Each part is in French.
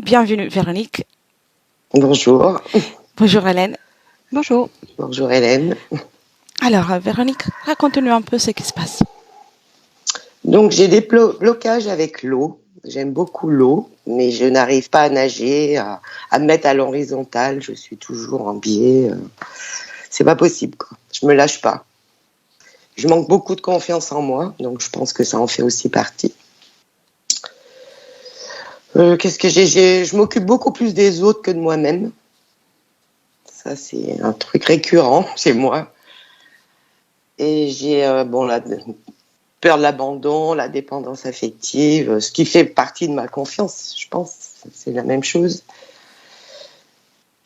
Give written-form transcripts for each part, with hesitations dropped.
Bienvenue Véronique. Bonjour. Bonjour Hélène. Bonjour. Bonjour Hélène. Alors Véronique, raconte-nous un peu ce qui se passe. Donc j'ai des blocages avec l'eau. J'aime beaucoup l'eau, mais je n'arrive pas à nager, à me mettre à l'horizontale. Je suis toujours en biais. C'est pas possible, quoi. Je me lâche pas. Je manque beaucoup de confiance en moi, donc je pense que ça en fait aussi partie. Qu'est-ce que je m'occupe beaucoup plus des autres que de moi-même. Ça, c'est un truc récurrent chez moi. Et j'ai la peur de l'abandon, la dépendance affective, ce qui fait partie de ma confiance, je pense. C'est la même chose.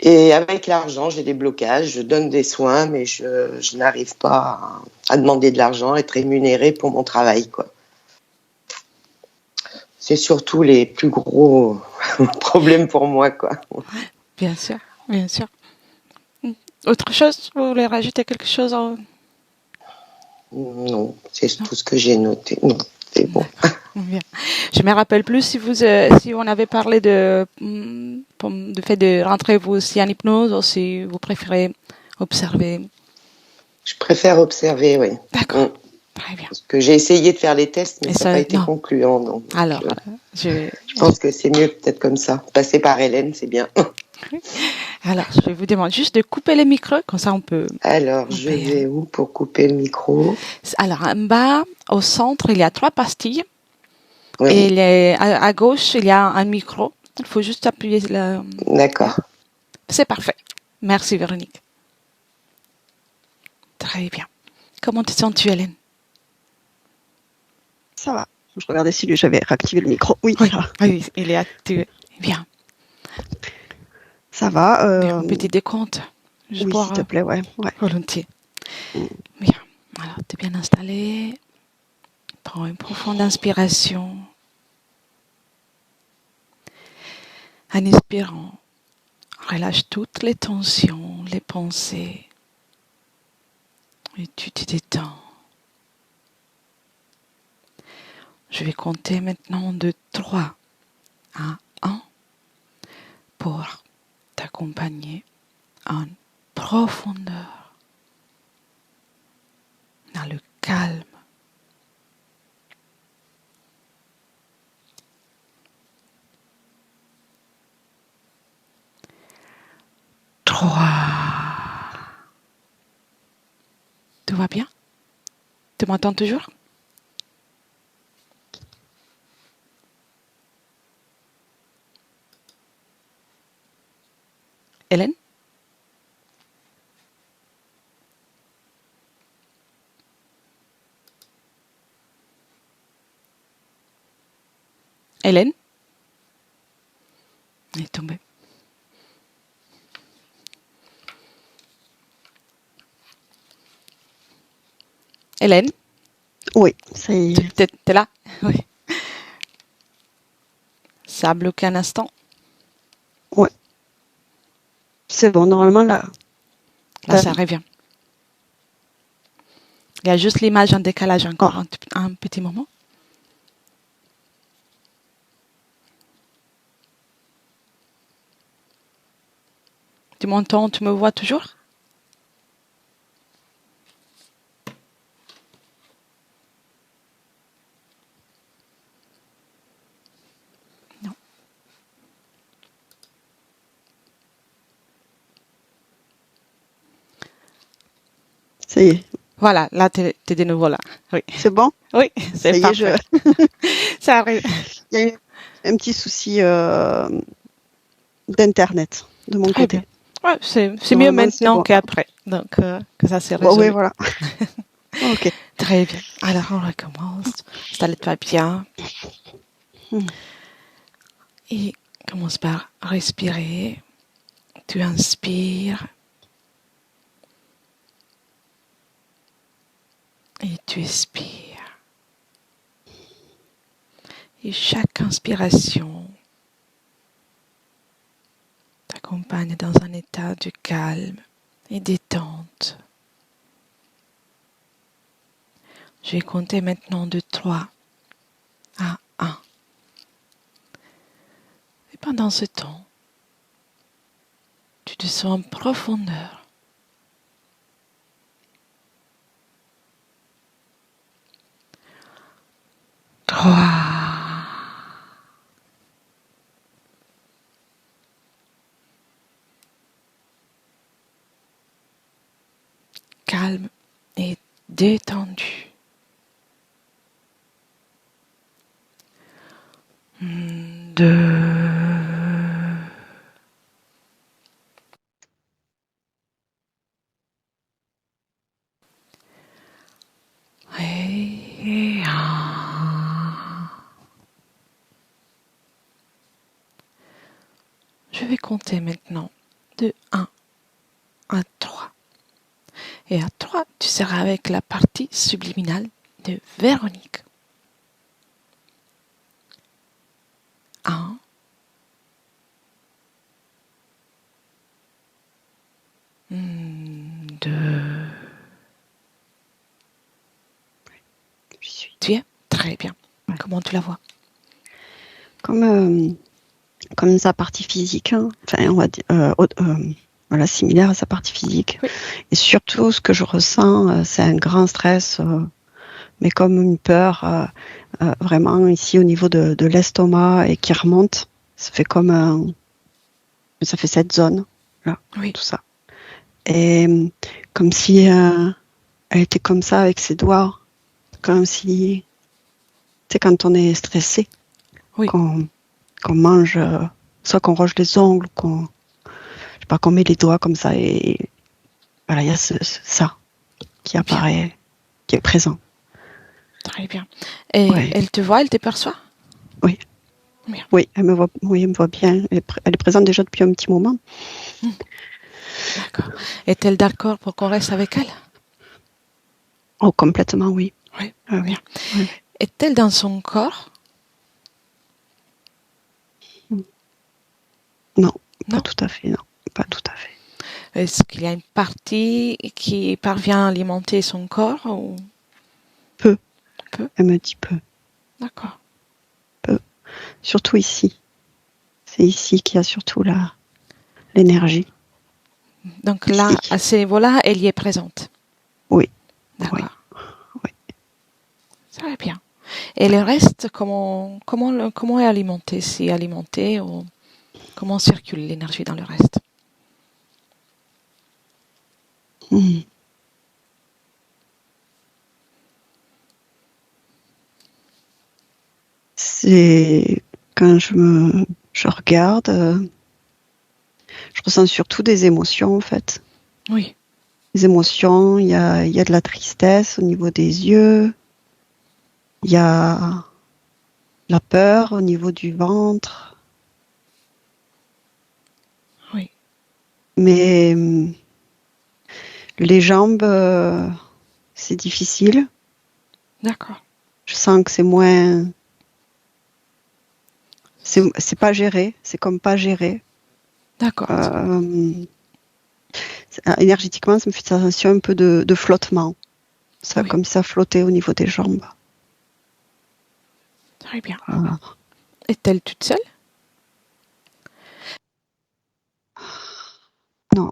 Et avec l'argent, j'ai des blocages. Je donne des soins, mais je n'arrive pas à demander de l'argent, à être rémunérée pour mon travail, quoi. C'est surtout les plus gros problèmes pour moi, quoi. Bien sûr, bien sûr. Autre chose, vous voulez rajouter quelque chose Non, c'est tout ce que j'ai noté. Non, c'est bon. Bien. Je me rappelle plus si on avait parlé du fait de rentrer vous aussi en hypnose ou si vous préférez observer. Je préfère observer, oui. D'accord. Très bien. Parce que j'ai essayé de faire les tests, mais ça n'a pas été non. concluant. Donc, Alors, je pense que c'est mieux peut-être comme ça. Passer par Hélène, c'est bien. Alors, je vous demande juste de couper les micros, comme ça on peut... Alors, je vais où pour couper le micro? Alors, en bas, au centre, il y a 3 pastilles. Oui. Et à gauche, il y a un micro. Il faut juste appuyer là. D'accord. C'est parfait. Merci, Véronique. Très bien. Comment te sens-tu, Hélène? Ça va. Je regardais si j'avais réactivé le micro. Oui, ça va. Oui, il est activé. Bien. Ça va. Un petit décompte. Oui, s'il te plaît, ouais. Volontiers. Bien. Alors, tu es bien installé. Prends une profonde inspiration. En inspirant, relâche toutes les tensions, les pensées. Et tu te détends. Je vais compter maintenant de 3 à 1 pour t'accompagner en profondeur, dans le calme. 3. Tout va bien? Tu m'entends toujours? Hélène? Hélène? Elle est tombée. Hélène? Oui, ça y est. T'es là? Oui. Ça a bloqué un instant? Oui. C'est bon, normalement, là. Là, ça revient. Il y a juste l'image en décalage encore un petit moment. Tu m'entends, tu me vois toujours? Non. Ça y est. Voilà, là, t'es de nouveau là. Oui. C'est bon? Oui, c'est parfait. Ça arrive. Il y a eu un petit souci d'internet de mon côté. Ouais, c'est mieux maintenant qu'après. Donc, que ça s'est résolu. Oui, voilà. Ok. Très bien. Alors, on recommence. Installe-toi bien. Et commence par respirer. Tu inspires. Et tu expires. Et chaque inspiration t'accompagne dans un état de calme et détente. Je vais compter maintenant de 3 à 1. Et Pendant ce temps, tu te sens en profondeur. Trois. Calme et détendu. 2. Et 1. Je vais compter maintenant de 1 à 3. Et à 3, tu seras avec la partie subliminale de Véronique. 1, 2. Je suis. Tu es très bien. Ouais. Comment tu la vois? Comme sa partie physique, hein. Enfin, on va dire, voilà, similaire à sa partie physique. Oui. Et surtout, ce que je ressens, c'est un grand stress, mais comme une peur, vraiment ici au niveau de l'estomac et qui remonte. Ça fait ça fait cette zone, là, Oui. tout ça. Et comme si elle était comme ça avec ses doigts, comme si, tu sais, quand on est stressé, Oui. qu'on mange, soit qu'on roge les ongles, je sais pas, qu'on met les doigts comme ça, et voilà, il y a ça qui apparaît, qui est présent. Très bien. Et Ouais. elle te voit, elle te perçoit? Oui. Bien. Oui, elle me voit bien. Elle est présente déjà depuis un petit moment. D'accord. Est-elle d'accord pour qu'on reste avec elle? Oh, complètement, oui. Oui. Ah, oui. Bien. Oui. Est-elle dans son corps? Non, Non. pas tout à fait, non. Pas tout à fait. Est-ce qu'il y a une partie qui parvient à alimenter son corps ou... Peu. Peu. Elle me dit peu. D'accord. Peu. Surtout ici. C'est ici qu'il y a surtout l'énergie. Donc là, Ici. à ce niveau-là, elle y est présente. Oui. D'accord. Oui. Ça va bien. Et le reste, comment est alimenté? C'est alimenté ou comment circule l'énergie dans le reste? Hmm. C'est quand je regarde, je ressens surtout des émotions en fait. Oui. Des émotions, il y a de la tristesse au niveau des yeux, il y a la peur au niveau du ventre, Oui. mais les jambes, c'est difficile. D'accord. Je sens que c'est moins, c'est pas géré, c'est comme pas géré. D'accord. Énergétiquement, ça me fait cette sensation un peu de flottement. Ça, Oui. comme ça flottait au niveau des jambes. Très bien. Voilà. Est-elle toute seule? Non.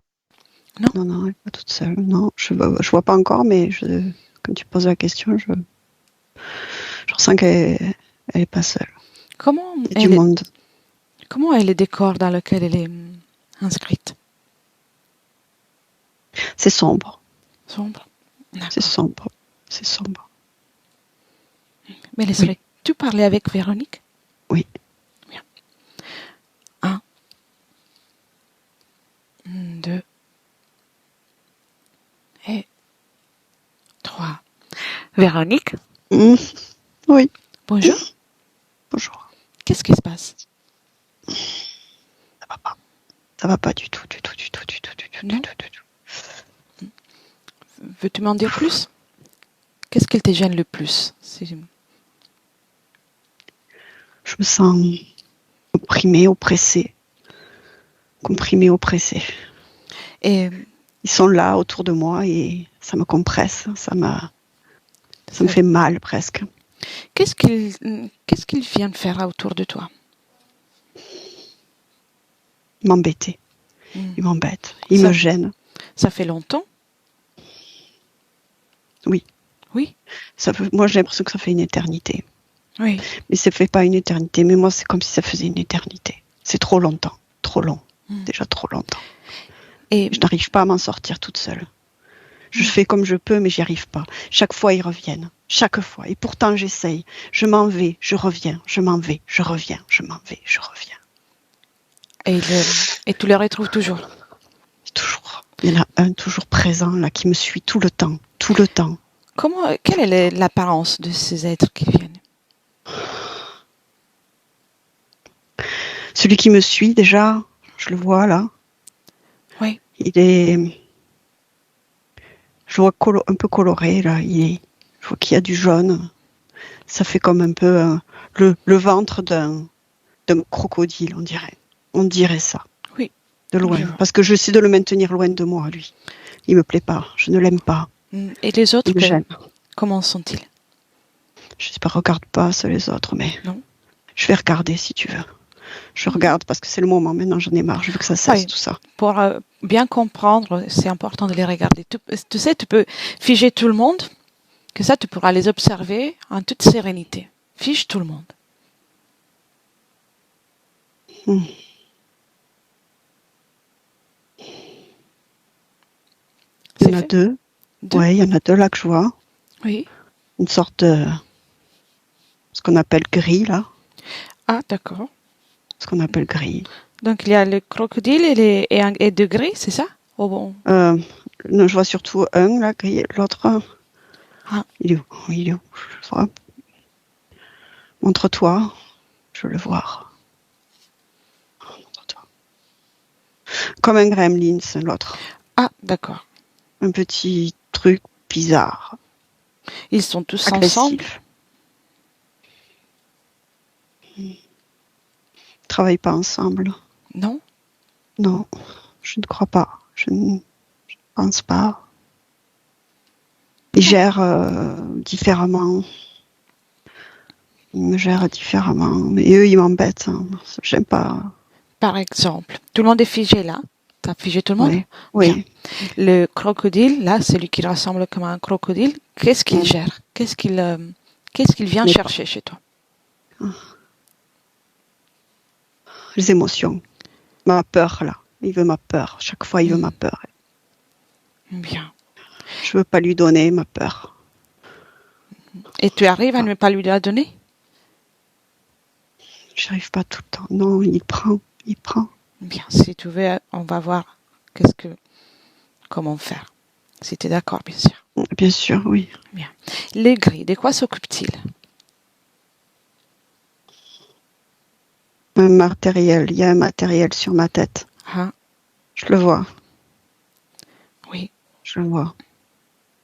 Non. Non, elle n'est pas toute seule. Non, je vois pas encore, mais quand tu poses la question, je ressens qu'elle est pas seule. Comment Il y a du monde. comment est le décor dans lequel elle est inscrite? C'est sombre. Sombre. D'accord. C'est sombre. C'est sombre. Mais laisserais-tu parler avec Véronique? Oui. Bien. 1, 2 et 3. Véronique, Mmh. Oui. bonjour. Bonjour. Qu'est-ce qui se passe? Ça va pas. Ça va pas du tout, du tout, du tout, du tout, du tout, Non. du tout, du tout. Veux-tu m'en dire plus? Qu'est-ce qui te gêne le plus? Je me sens opprimée, oppressée. Comprimée, oppressée. Et Ils sont là autour de moi et ça me compresse. Ça me fait mal presque. qu'est-ce qu'ils viennent faire autour de toi? m'embêter. Il m'embête. Il me gêne. Ça fait longtemps? Oui. Oui. Moi, j'ai l'impression que ça fait une éternité. Oui. Mais ça fait pas une éternité. Mais moi, c'est comme si ça faisait une éternité. C'est trop longtemps. Trop long. Déjà trop longtemps. Et je n'arrive pas à m'en sortir toute seule. Je fais comme je peux, mais j'y arrive pas. Chaque fois, ils reviennent. Chaque fois. Et pourtant, j'essaye. Je m'en vais, je reviens. Je m'en vais, je reviens. Je m'en vais, je reviens. Et tu les retrouves toujours? Toujours. Il y en a un toujours présent, là, qui me suit tout le temps. Tout le temps. Quelle est l'apparence de ces êtres qui viennent? Celui qui me suit, déjà, je le vois, là. Oui. Il est... Je le vois un peu coloré, là. Je vois qu'il y a du jaune. Ça fait comme un peu le ventre d'un crocodile, on dirait. On dirait ça. Oui. De loin. Parce que j'essaie de le maintenir loin de moi, lui. Il me plaît pas. Je ne l'aime pas. Et les autres, il me gêne. Comment sont-ils? Je sais pas, regarde pas les autres, mais non. Je vais regarder si tu veux. Je regarde parce que c'est le moment. Maintenant, j'en ai marre. Je veux que ça cesse, tout ça. Pour bien comprendre, c'est important de les regarder. Tu sais, tu peux figer tout le monde, que ça, tu pourras les observer en toute sérénité. Fige tout le monde. Il y en a deux. Ouais, il y en a deux là que je vois. Oui. Une sorte de... ce qu'on appelle gris, là. Ah, d'accord. Ce qu'on appelle gris. Donc, il y a le crocodile et deux gris, c'est ça? Oh, bon. Non, je vois surtout un, là, gris. L'autre... Ah. Il est où? Il est où? Je vois. Montre-toi. Je veux le voir. Montre-toi. Comme un gremlin, l'autre. Ah, d'accord. Un petit truc bizarre. Ils sont tous agressifs. Ensemble? Ils travaillent pas ensemble. Non? Non, je ne crois pas. Je ne pense pas. Ils gèrent différemment. Ils me gèrent différemment. Mais eux, ils m'embêtent. Hein. J'aime pas. Par exemple, tout le monde est figé là. Tu as figé tout le monde? Oui. Bien. Le crocodile, là, celui qui ressemble comme un crocodile, qu'est-ce qu'il gère? Qu'est-ce qu'il vient chercher chez toi? Les émotions. Ma peur, là. Il veut ma peur. Chaque fois, il veut ma peur. Bien. Je veux pas lui donner ma peur. Et tu arrives à ne pas lui la donner? J'arrive pas tout le temps. Non, il prend. Bien, si tu veux, on va voir comment faire. Si tu es d'accord, bien sûr. Bien sûr, oui. Bien. Les gris, de quoi s'occupe-t-il? Un matériel. Il y a un matériel sur ma tête. Ah. Je le vois. Oui. Je le vois.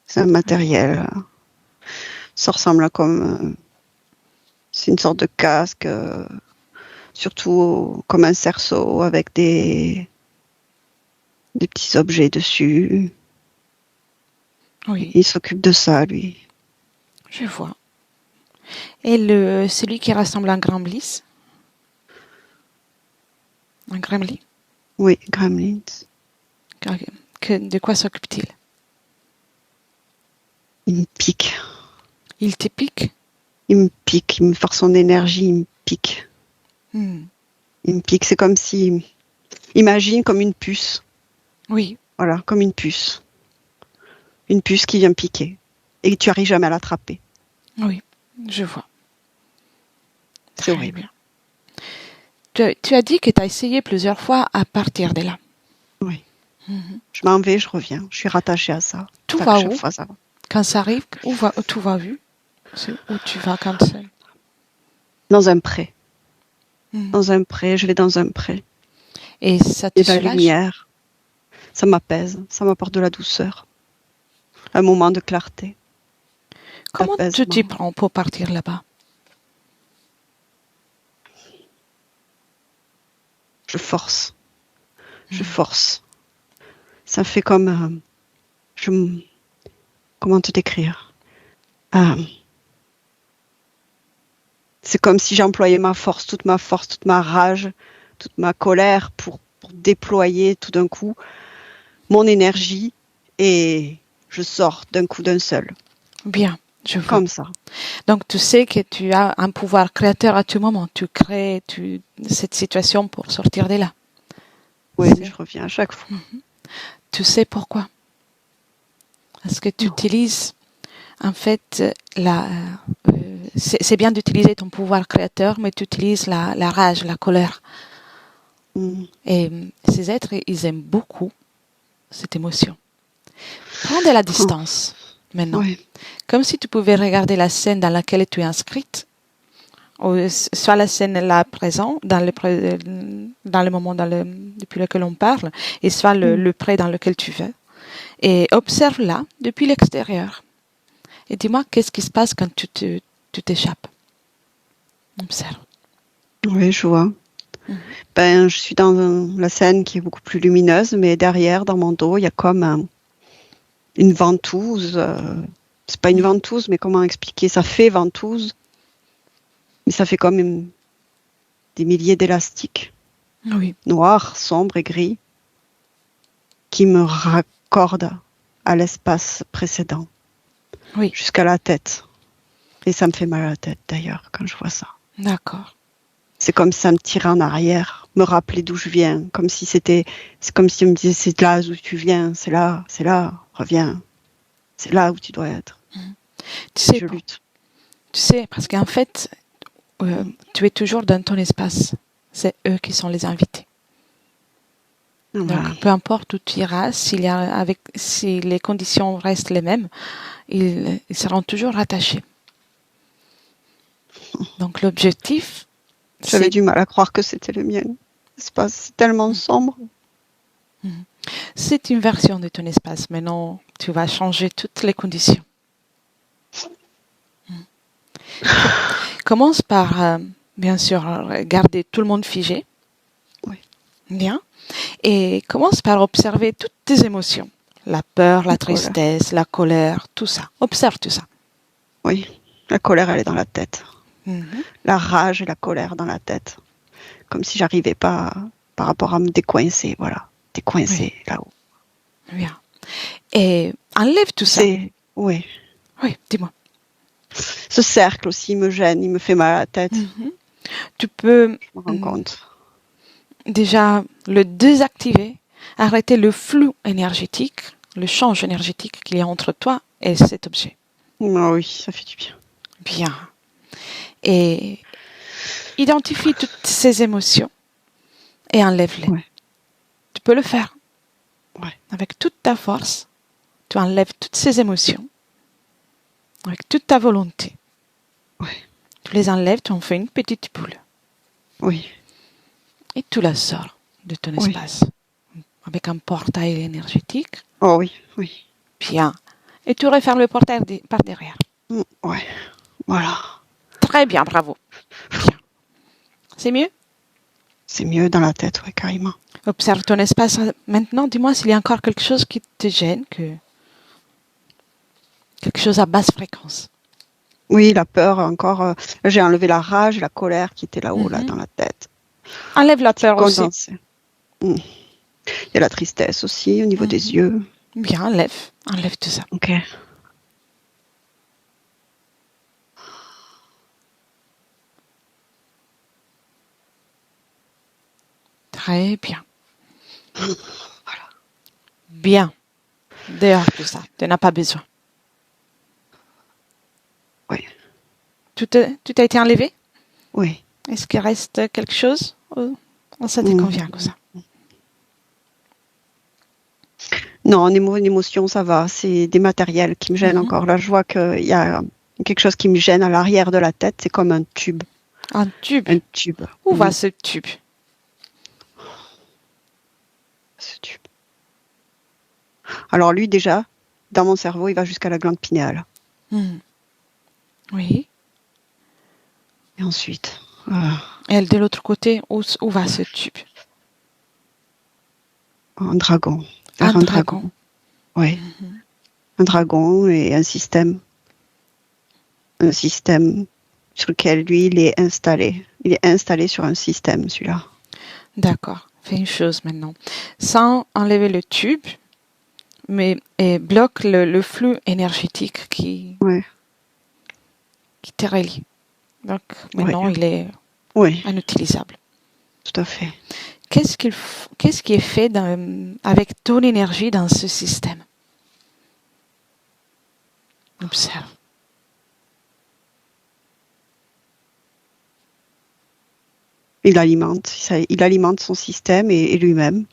C'est un matériel. Ça ressemble à comme... c'est une sorte de casque, surtout comme un cerceau avec des petits objets dessus. Oui. Il s'occupe de ça, lui. Je vois. Et celui qui ressemble à un gremlin? Un gremlin? Oui, gremlins. De quoi s'occupe-t-il? Il me pique. Il te pique? Il me pique. Par son énergie, il me pique. Il me pique. C'est comme si... Imagine comme une puce. Oui. Voilà, comme une puce. Une puce qui vient piquer. Et tu n'arrives jamais à l'attraper. Oui, je vois. C'est horrible. Bien. Tu as dit que tu as essayé plusieurs fois à partir de là. Oui. Je m'en vais, je reviens. Je suis rattachée à ça. Tout va où? Ça va. Quand ça arrive, où tu vas vu? C'est où tu vas quand c'est? Dans un pré. Dans un pré, je vais dans un pré. Et ça te soulage? La lumière. Ça m'apaise, ça m'apporte de la douceur. Un moment de clarté. Comment tu t'y prends pour partir là-bas? Je force. Je force. Ça fait comme... comment te décrire? C'est comme si j'employais ma force, toute ma rage, toute ma colère pour déployer tout d'un coup mon énergie et je sors d'un coup d'un seul. Bien, je vois. Comme ça. Donc, tu sais que tu as un pouvoir créateur à tout moment. Tu crées cette situation pour sortir de là. Oui, je reviens à chaque fois. Tu sais pourquoi? Parce que tu utilises, en fait, c'est bien d'utiliser ton pouvoir créateur, mais tu utilises la rage, la colère. Et ces êtres, ils aiment beaucoup cette émotion. Prends de la distance maintenant. Oui. Comme si tu pouvais regarder la scène dans laquelle tu es inscrite, ou soit la scène là présent, dans le moment depuis lequel on parle, et soit le prêt dans lequel tu veux. Et observe là, depuis l'extérieur. Et dis-moi, qu'est-ce qui se passe quand tu t'échappes? Observe. Oui, je vois. Je suis dans la scène qui est beaucoup plus lumineuse, mais derrière, dans mon dos, il y a comme une ventouse. C'est pas une ventouse, mais comment expliquer? Ça fait ventouse, mais ça fait comme des milliers d'élastiques. Oui. Noirs, sombres et gris, qui me raccordent à l'espace précédent. Oui. Jusqu'à la tête. Et ça me fait mal à la tête, d'ailleurs, quand je vois ça. D'accord. C'est comme si ça me tirait en arrière, me rappeler d'où je viens, c'est comme si on me disait, c'est là d'où tu viens, c'est là, reviens, c'est là où tu dois être. Tu sais, je lutte. Tu sais, parce qu'en fait, tu es toujours dans ton espace. C'est eux qui sont les invités. Donc, peu importe où tu iras, si les conditions restent les mêmes, ils seront toujours rattachés. Donc, l'objectif... J'avais du mal à croire que c'était le mien. L'espace, c'est tellement sombre. C'est une version de ton espace. Maintenant, tu vas changer toutes les conditions. Commence par, bien sûr, garder tout le monde figé. Oui. Bien. Et commence par observer toutes tes émotions. La peur, la tristesse, la colère, tout ça. Observe tout ça. Oui, la colère, elle est dans la tête. La rage et la colère dans la tête. Comme si j'arrivais pas par rapport à me décoincer, voilà. Décoincer là-haut. Bien. Et enlève tout ça. Oui. Oui, dis-moi. Ce cercle aussi me gêne, il me fait mal à la tête. Tu peux... Je me rends compte. Déjà, le désactiver, arrêter le flou énergétique, le change énergétique qu'il y a entre toi et cet objet. Ah oui, ça fait du bien. Bien. Et identifie toutes ces émotions et enlève-les. Ouais. Tu peux le faire. Ouais. Avec toute ta force, tu enlèves toutes ces émotions. Avec toute ta volonté. Ouais. Tu les enlèves, tu en fais une petite boule. Oui. Et tu la sors de ton espace. Avec un portail énergétique. Oh oui, oui. Bien. Et tu refermes le portail par derrière. Ouais. Voilà. Très bien, bravo. Bien. C'est mieux? C'est mieux dans la tête, oui, carrément. Observe ton espace maintenant. Dis-moi s'il y a encore quelque chose qui te gêne, quelque chose à basse fréquence. Oui, la peur encore. J'ai enlevé la rage, la colère qui était là-haut, là, dans la tête. Enlève la peur aussi. Il y a la tristesse aussi au niveau des yeux. Bien, enlève tout ça. Ok. Très bien. Voilà. Bien. Dehors tout ça. Tu n'as pas besoin. Oui. Tout a été enlevé? Oui. Est-ce qu'il reste quelque chose? Ou ça te convient comme ça? Non, en émotion, ça va. C'est des matériels qui me gênent encore. Là, je vois qu'il y a quelque chose qui me gêne à l'arrière de la tête. C'est comme un tube. Un tube? Un tube. Où va ce tube? Ce tube. Alors lui, déjà, dans mon cerveau, il va jusqu'à la glande pinéale. Oui. Et ensuite... Et de l'autre côté, où va ce tube? Un dragon. Un dragon. Oui. Un dragon et un système. Un système sur lequel, lui, il est installé. Il est installé sur un système, celui-là. D'accord. fais une chose maintenant. Sans enlever le tube, mais bloque le flux énergétique qui te relie. Donc maintenant, il est inutilisable. Tout à fait. Qu'est-ce qui est fait avec ton énergie dans ce système? Observe. Il alimente son système et lui-même.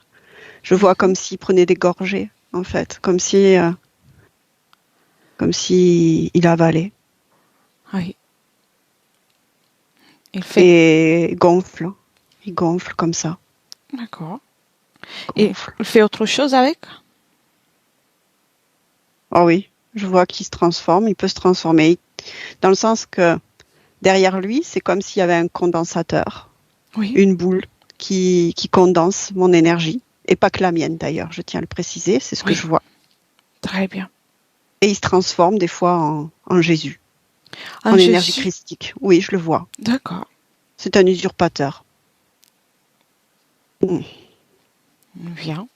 Je vois comme s'il prenait des gorgées, en fait, comme si il avalait. Oui. Et il gonfle comme ça. D'accord. Et il fait autre chose avec? Ah oui, je vois qu'il se transforme, il peut se transformer. Dans le sens que derrière lui, c'est comme s'il y avait un condensateur, une boule qui condense mon énergie, et pas que la mienne d'ailleurs, je tiens à le préciser, c'est ce que je vois. Très bien. Et il se transforme des fois en Jésus, en énergie christique. Oui, je le vois. D'accord. C'est un usurpateur. Bien.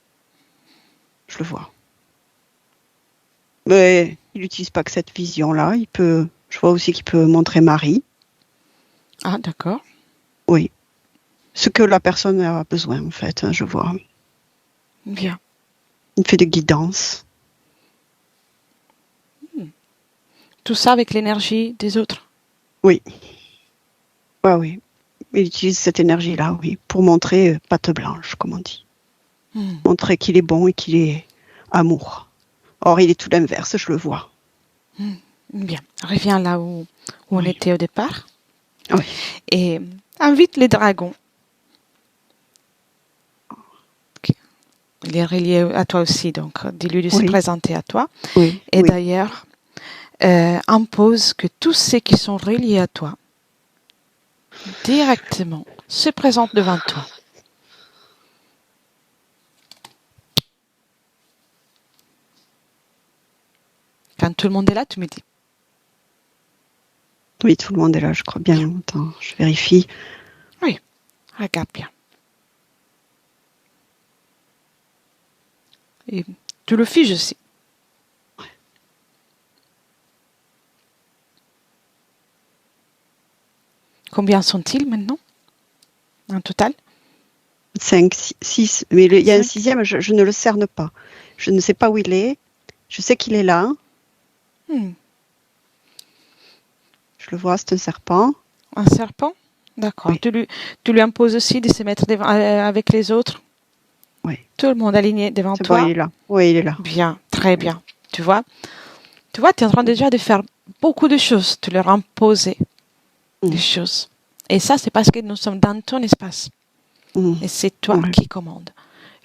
Je le vois. Mais il n'utilise pas que cette vision-là. Je vois aussi qu'il peut montrer Marie. Ah, d'accord. Oui. Ce que la personne a besoin, en fait, je vois. Bien. Il fait de guidance. Tout ça avec l'énergie des autres? Oui. Oui. Il utilise cette énergie-là, oui, pour montrer patte blanche, comme on dit. Montrer qu'il est bon et qu'il est amour. Or, il est tout l'inverse, je le vois. Bien. Reviens là où on était au départ. Oui. Et invite les dragons. Il est relié à toi aussi, donc dis-lui de se présenter à toi. Oui. Et d'ailleurs, impose que tous ceux qui sont reliés à toi directement se présentent devant toi. Quand tout le monde est là, tu me dis. Oui, tout le monde est là, je crois bien. Attends, je vérifie. Oui, regarde bien. Et tu le figes aussi. Combien sont-ils maintenant, en total? 5, 6. Mais il y a un sixième, je ne le cerne pas. Je ne sais pas où il est. Je sais qu'il est là. Je le vois, c'est un serpent. Un serpent? D'accord. Oui. Tu lui imposes aussi de se mettre avec les autres? Oui. Tout le monde aligné devant toi? Bon, il est là. Oui, il est là. Bien, très bien. Tu vois, tu es en train déjà de faire beaucoup de choses. Tu leur imposes des choses. Et ça, c'est parce que nous sommes dans ton espace. Et c'est toi qui commandes.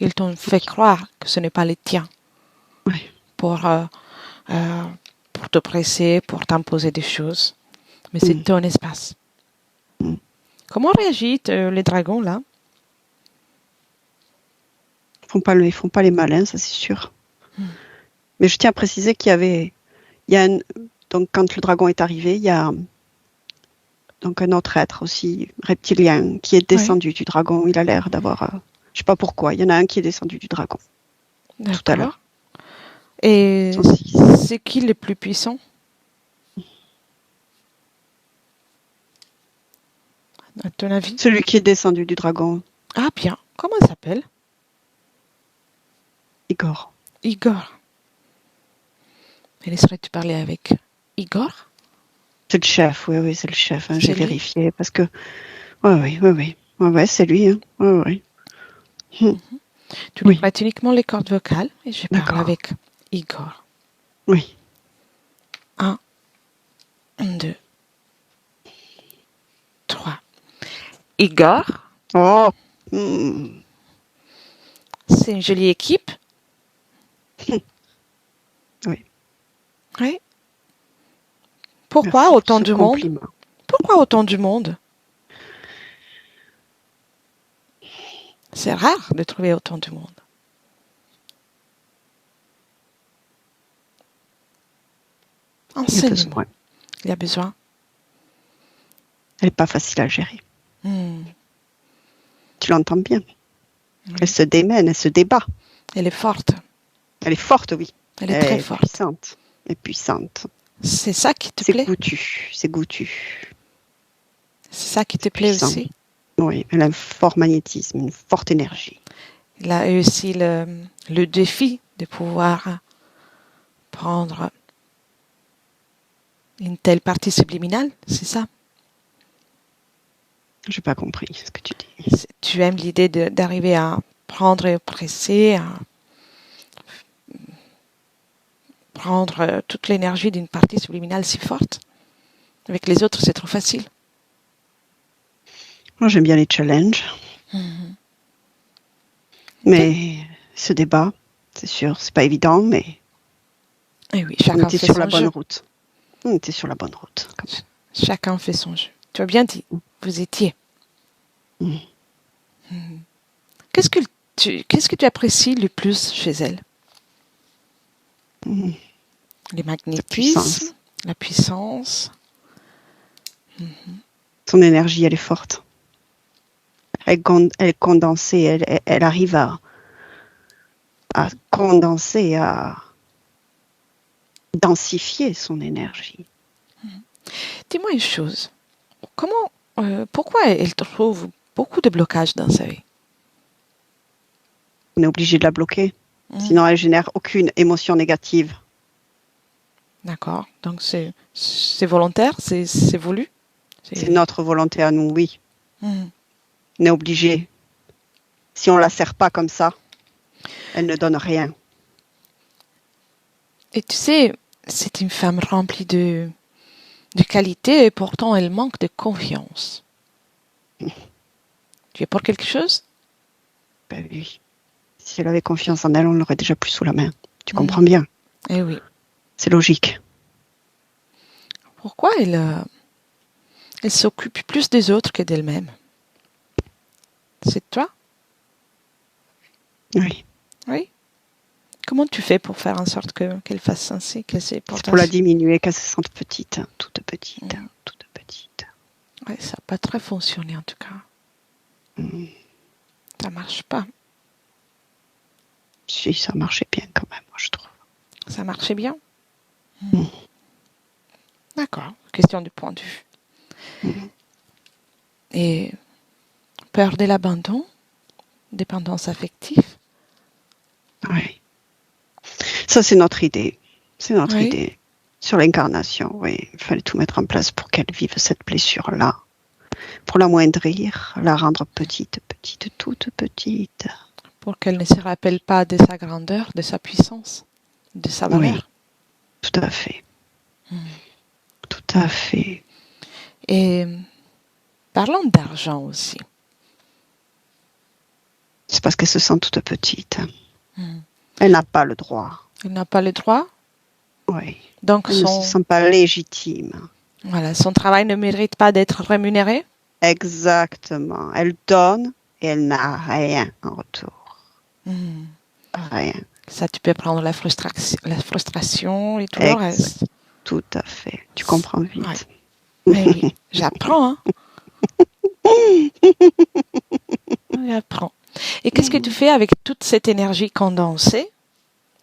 Ils t'ont fait croire que ce n'est pas le tien. Pour te presser, pour t'imposer des choses. Mais c'est ton espace. Comment réagissent les dragons, là? Ils font pas les malins, ça c'est sûr. Mais je tiens à préciser donc quand le dragon est arrivé, il y a donc un autre être aussi reptilien qui est descendu du dragon. Il a l'air d'avoir, je sais pas pourquoi. Il y en a un qui est descendu du dragon. D'accord. Tout à l'heure. Et c'est qui le plus puissant? À ton avis? Celui qui est descendu du dragon. Ah bien. Comment il s'appelle? Igor. Igor. Et laisserais-tu parler avec Igor? C'est le chef, oui, c'est le chef. J'ai vérifié parce que, oui, c'est lui. Hein. Oui. Tu lui prêtes uniquement les cordes vocales et je parle avec Igor. Oui. 1, 2, 3. Igor. Oh. C'est une jolie équipe. Oui. Oui. Pourquoi autant de monde? Pourquoi autant de monde? C'est rare de trouver autant de monde. Enseigne-moi. Il y a besoin. Elle n'est pas facile à gérer. Tu l'entends bien. Oui. Elle se démène, elle se débat. Elle est forte. Elle est forte, oui. Elle est très forte. Puissante. Elle est puissante. C'est ça qui te C'est plaît? goûtu. C'est goûtu. C'est ça qui te plaît Puissant. aussi? Oui, elle a un fort magnétisme, une forte énergie. Il a aussi le défi de pouvoir prendre une telle partie subliminale, c'est ça? J'ai pas compris ce que tu dis. Tu aimes l'idée d'arriver à prendre et presser, à prendre toute l'énergie d'une partie subliminale si forte. Avec les autres, c'est trop facile. Moi, j'aime bien les challenges. Mais ce débat, c'est sûr, c'est pas évident, mais Et oui, on chacun était fait sur son la bonne jeu. route. On était sur la bonne route. Quand même. Chacun fait son jeu. Tu as bien dit, vous étiez. Mm. Qu'est-ce que tu apprécies le plus chez elle? Mm. Les magnétismes, puissance. la puissance. Son énergie, elle est forte. Elle est condensée, elle arrive à condenser, à densifier son énergie. Dis-moi une chose. Pourquoi elle trouve beaucoup de blocages dans sa vie? On est obligé de la bloquer. Sinon, elle génère aucune émotion négative. D'accord. Donc c'est volontaire, c'est voulu. C'est notre volonté à nous, oui. Mhm. On est obligé. Si on la serre pas comme ça, elle ne donne rien. Et tu sais, c'est une femme remplie de qualités et pourtant elle manque de confiance. Tu es pour quelque chose? Ben oui. Si elle avait confiance en elle, on l'aurait déjà plus sous la main. Tu comprends bien? Eh oui. C'est logique. Pourquoi elle s'occupe plus des autres que d'elle-même? C'est toi? Oui. Oui. Comment tu fais pour faire en sorte qu'elle fasse ainsi, qu'elle s'est C'est pour la diminuer, qu'elle se sente petite, toute petite, toute petite. Ouais, ça n'a pas très fonctionné en tout cas. Ça marche pas. Si, ça marchait bien quand même, moi je trouve. Ça marchait bien? D'accord. Question du point de vue. Et peur de l'abandon, dépendance affective. Oui. Ça, c'est notre idée. C'est notre Oui. idée. Sur l'incarnation, oui. Il fallait tout mettre en place pour qu'elle vive cette blessure-là. Pour l'amoindrir, la rendre petite, petite, toute petite. Pour qu'elle ne se rappelle pas de sa grandeur, de sa puissance, de sa valeur. Oui, tout à fait. Tout à fait. Et parlons d'argent aussi. C'est parce qu'elle se sent toute petite. Elle n'a pas le droit. Elle n'a pas le droit. Oui. Donc Elle ne se sent pas légitime. Voilà, son travail ne mérite pas d'être rémunéré. Exactement. Elle donne et elle n'a rien en retour. Rien. Ça, tu peux prendre la frustration et tout le reste. Tout à fait. Tu comprends vite. Ouais. Mais oui, j'apprends. Hein. J'apprends. Et qu'est-ce que tu fais avec toute cette énergie condensée,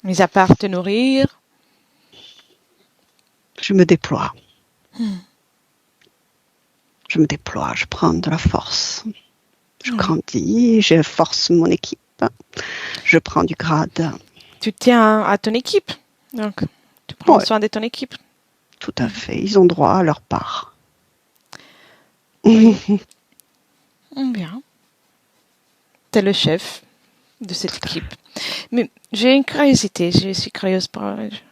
mis à part te nourrir? Je me déploie. Je me déploie, je prends de la force. Je grandis, je force mon équipe. Je prends du grade. Tu tiens à ton équipe. Donc, tu prends soin de ton équipe. Tout à fait. Ils ont droit à leur part. Oui. Bien. Tu es le chef de cette équipe. Mais j'ai une curiosité. Je suis curieuse.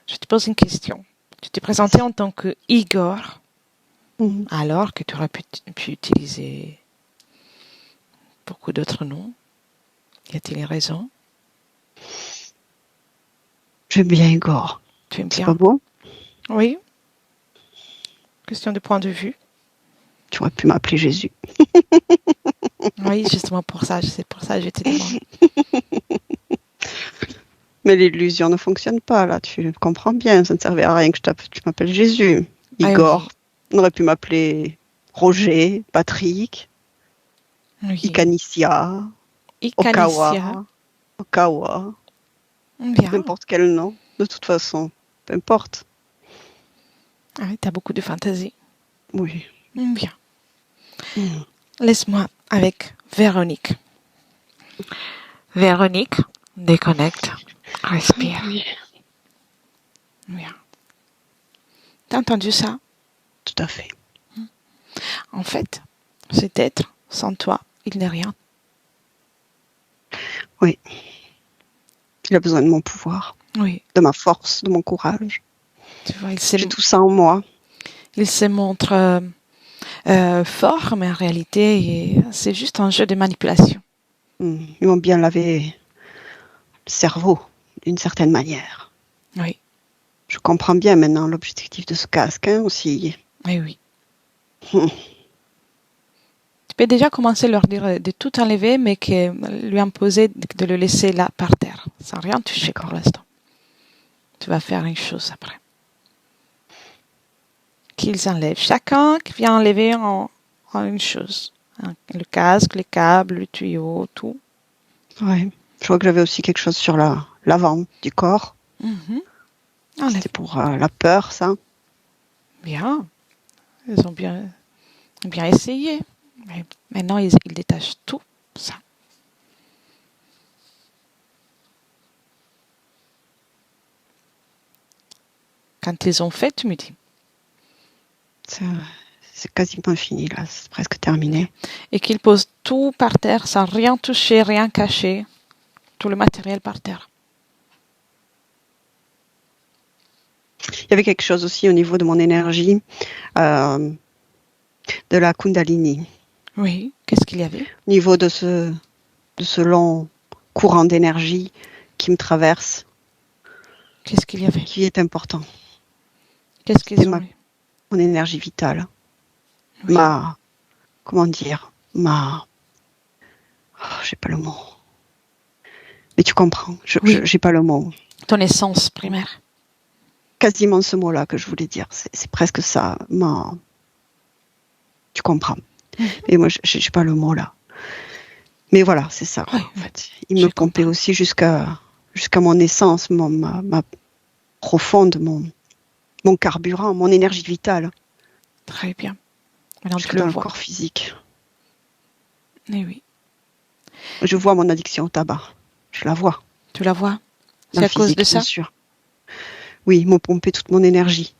Je te pose une question. Tu t'es présenté en tant que Igor, alors que tu aurais pu utiliser beaucoup d'autres noms. Y a-t-il une raison? J'aime bien Igor. Tu aimes bien? C'est pas beau? Oui. Question de point de vue. Tu aurais pu m'appeler Jésus. Oui, justement pour ça. C'est pour ça que je te demande. Mais l'illusion ne fonctionne pas, là. Tu comprends bien. Ça ne servait à rien que tu m'appelles Jésus. Igor. On aurait pu m'appeler Roger, Patrick, Icanicia. Ikanissia. Okawa, Bien. n'importe quel nom, de toute façon, peu importe. Ah oui, t'as beaucoup de fantaisie. Oui. Bien. Mm. Laisse-moi avec Véronique. Véronique, déconnecte, respire. Oui, Bien. T'as entendu ça? tout à fait. En fait, cet être, sans toi, il n'est rien. Oui. Il a besoin de mon pouvoir, Oui, de ma force, de mon courage. tu vois, J'ai tout ça en moi. il se montre fort, mais en réalité, c'est juste un jeu de manipulation. Ils m'ont bien lavé le cerveau, d'une certaine manière. Oui, Je comprends bien maintenant l'objectif de ce casque aussi. oui, oui. Hum. Tu peux déjà commencer à leur dire de tout enlever, mais que lui imposer de le laisser là par terre, sans rien toucher pour l'instant. Tu vas faire une chose après. Qu'ils enlèvent. Chacun qui vient enlever en une chose. Le casque, les câbles, le tuyau, tout. Ouais. Je vois que j'avais aussi quelque chose sur l'avant du corps. Enlève. C'était pour la peur, ça. Bien. Ils ont bien essayé. Mais maintenant, ils détachent tout ça. Quand ils ont fait, tu me dis. C'est quasiment fini, là. C'est presque terminé. Et qu'ils posent tout par terre sans rien toucher, rien cacher. Tout le matériel par terre. Il y avait quelque chose aussi au niveau de mon énergie, de la Kundalini. Oui, qu'est-ce qu'il y avait? Au niveau de ce long courant d'énergie qui me traverse, Qu'est-ce qu'il y avait? qui est important. Qu'est-ce qu'ils ont eu? Mon énergie vitale. Oui. Comment dire, j'ai pas le mot. Mais tu comprends, j'ai pas le mot. Ton essence primaire. Quasiment ce mot-là que je voulais dire. C'est presque ça. Tu comprends. Et moi, j'ai pas le mot là. Mais voilà, c'est ça. Oui, en fait. Il me pompait aussi jusqu'à mon essence, ma profonde, mon carburant, mon énergie vitale. Très bien. Maintenant, tu dans le le vois. corps physique. Eh oui. Je vois mon addiction au tabac. Je la vois. Tu la vois? Dans C'est à le cause physique, de ça? bien sûr. Oui, me pomper toute mon énergie.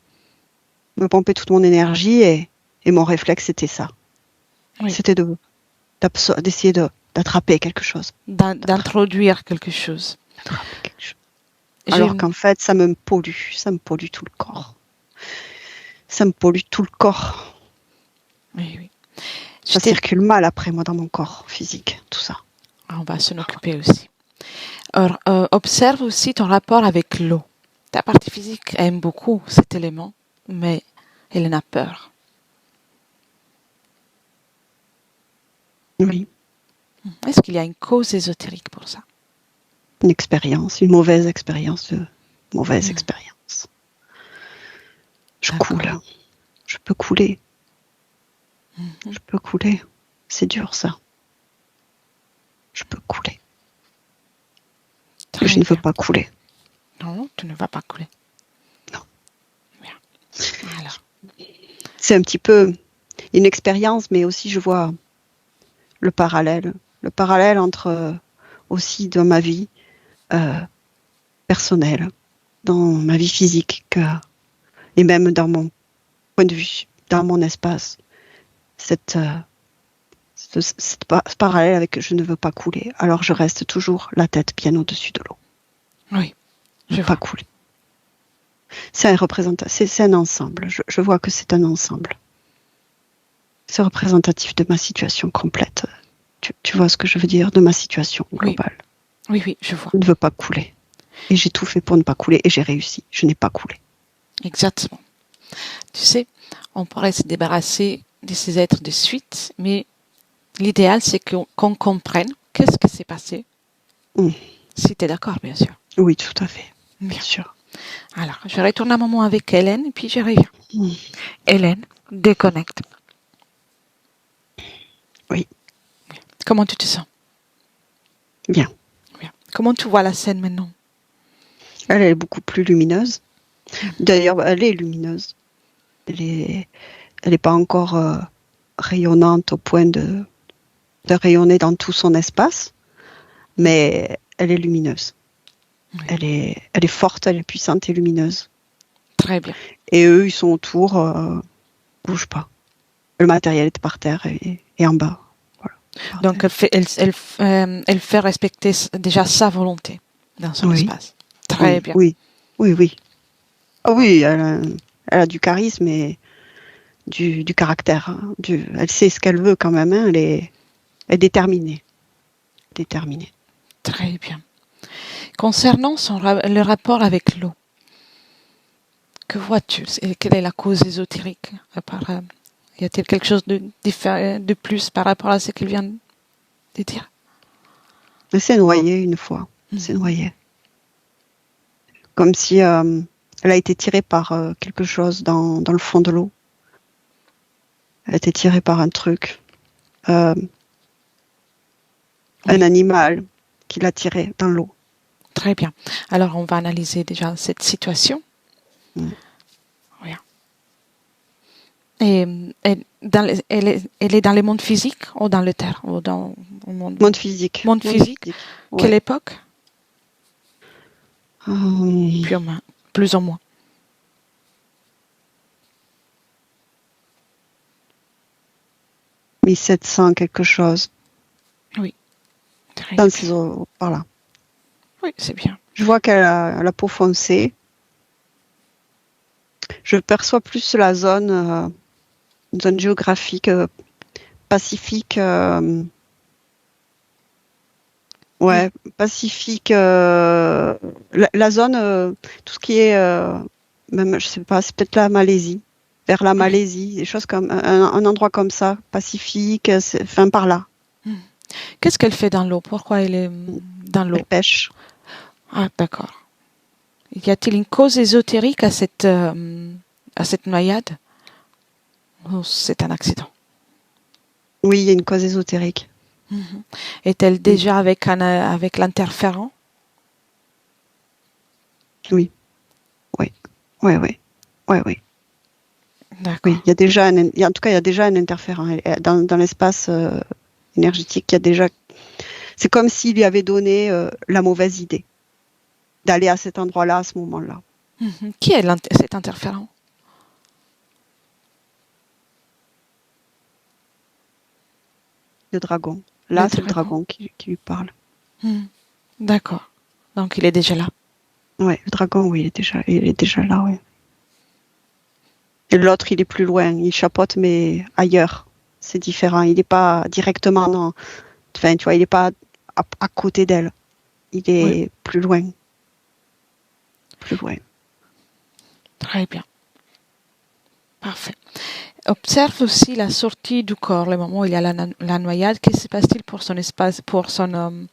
Et mon réflexe, c'était ça. Oui. C'était d'essayer d'attraper quelque chose. D'introduire quelque chose. Alors qu'en fait, ça me pollue tout le corps. Ça me pollue tout le corps. Oui, oui. Ça circule mal après moi dans mon corps physique, tout ça. On va s'en occuper aussi. Alors, observe aussi ton rapport avec l'eau. Ta partie physique aime beaucoup cet élément, mais elle en a peur. Oui. Est-ce qu'il y a une cause ésotérique pour ça? Une mauvaise expérience. Je coule. Je peux couler. Je peux couler. C'est dur, ça. Je peux couler. Je ne veux pas couler. Non, tu ne vas pas couler. Non. Bien. Alors. C'est un petit peu une expérience, mais aussi je vois le parallèle entre aussi dans ma vie personnelle, dans ma vie physique et même dans mon point de vue, dans mon espace. Ce parallèle avec je ne veux pas couler, alors je reste toujours la tête bien au-dessus de l'eau. Oui, je ne veux pas couler. C'est un ensemble. Je vois que c'est un ensemble. C'est représentatif de ma situation complète. Tu vois ce que je veux dire, de ma situation globale. Oui, je vois. Je ne veux pas couler. Et j'ai tout fait pour ne pas couler et j'ai réussi. Je n'ai pas coulé. Exactement. Tu sais, on pourrait se débarrasser de ces êtres de suite, mais l'idéal, c'est qu'on comprenne qu'est-ce qui s'est passé. Si tu es d'accord, bien sûr. Oui, tout à fait. Bien sûr. Alors, je retourne un moment avec Hélène et puis je reviens. Hélène, déconnecte. Oui. Comment tu te sens? Bien. Bien. Comment tu vois la scène maintenant? Elle est beaucoup plus lumineuse. D'ailleurs, elle est lumineuse. Elle est pas encore rayonnante au point de rayonner dans tout son espace, mais elle est lumineuse. Oui. Elle est forte, elle est puissante et lumineuse. Très bien. Et eux, ils sont autour, bougent pas. Le matériel est par terre et en bas. Voilà. Donc, elle fait respecter déjà sa volonté dans son espace. Très bien. Oui. Ah oui, elle a du charisme et du caractère. Hein. Elle sait ce qu'elle veut quand même. Hein. Elle est déterminée. Très bien. Concernant le rapport avec l'eau, que vois-tu? Quelle est la cause ésotérique? Y a-t-il quelque chose de plus par rapport à ce qu'il vient de dire? Elle s'est noyée une fois. Elle s'est noyée. Comme si elle a été tirée par quelque chose dans le fond de l'eau. Elle a été tirée par un truc. Un animal qui l'a tirée dans l'eau. Très bien. Alors, on va analyser déjà cette situation. Oui. Et elle est dans le monde physique ou dans le terre ou dans le monde physique. Monde physique. Ouais. Quelle époque? Plus ou moins. « 1700 quelque chose. » Oui. Dans ces eaux, par là. Oui, c'est bien. Je vois qu'elle a la peau foncée. Je perçois plus la zone géographique Pacifique. Pacifique. La zone, tout ce qui est, même, je sais pas, c'est peut-être la Malaisie, vers la Malaisie, des choses comme un endroit comme ça, Pacifique, enfin par là. Qu'est-ce qu'elle fait dans l'eau? Pourquoi elle est dans l'eau? Elle pêche. Ah, d'accord. Y a-t-il une cause ésotérique à cette noyade? Ou c'est un accident? Oui, il y a une cause ésotérique. Est-elle déjà avec l'interférent? Oui. D'accord. Oui, il y a déjà en tout cas, il y a déjà un interférent. Dans l'espace énergétique, il y a déjà. C'est comme s'il lui avait donné la mauvaise idée d'aller à cet endroit-là à ce moment-là. Qui est cet interférent? Le dragon. Là, c'est le dragon qui lui parle. D'accord. Donc, il est déjà là. Oui, le dragon, oui, il est déjà là, oui. Et l'autre, il est plus loin. Il chapeaute, mais ailleurs. C'est différent. Il n'est pas directement dans. Enfin, tu vois, il n'est pas à côté d'elle. Il est plus loin. Très bien. Parfait. Observe aussi la sortie du corps, le moment où il y a la noyade. Qu'est-ce qui se passe-t-il pour son espace, d'un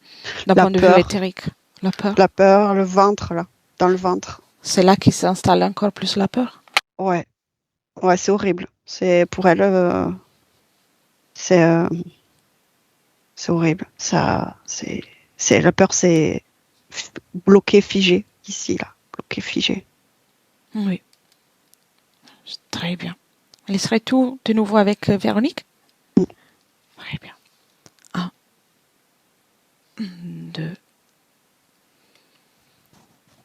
point de vue éthérique? La peur. La peur, le ventre, là, dans le ventre. C'est là qu'il s'installe encore plus la peur? Ouais, c'est horrible. C'est pour elle, c'est horrible. Ça, c'est la peur, c'est bloqué, figé ici, là, bloqué, figé. Oui. Très bien. Il serait tout de nouveau avec Véronique? Très bien. 1, 2,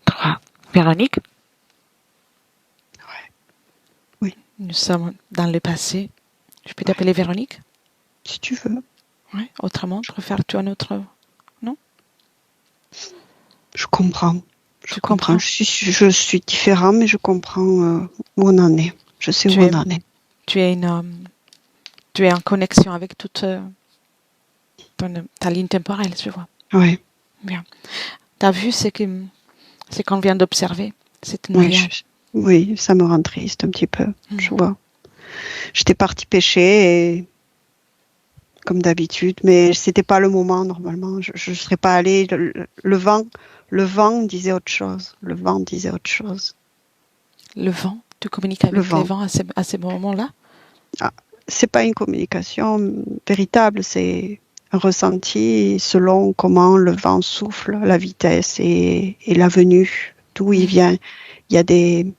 3. Véronique? Oui. Nous sommes dans le passé. Je peux t'appeler Véronique? Si tu veux. Oui. Autrement, je préfère-tu un autre nom? Je comprends. Je comprends. Je suis différent, mais je comprends où on en est. Je sais où on en est. Tu es en connexion avec toute ta ligne temporelle, je vois. Oui. Bien. Tu as vu ce qu'on vient d'observer, cette noyade? Oui, ça me rend triste un petit peu, je vois. J'étais partie pêcher, comme d'habitude, mais c'était pas le moment normalement. Je ne serais pas allée. Le vent disait autre chose. Le vent disait autre chose. Le vent? Tu communiques avec le vent à ces moments-là? C'est pas une communication véritable, c'est un ressenti selon comment le vent souffle, la vitesse et la venue, d'où il vient. Il y a des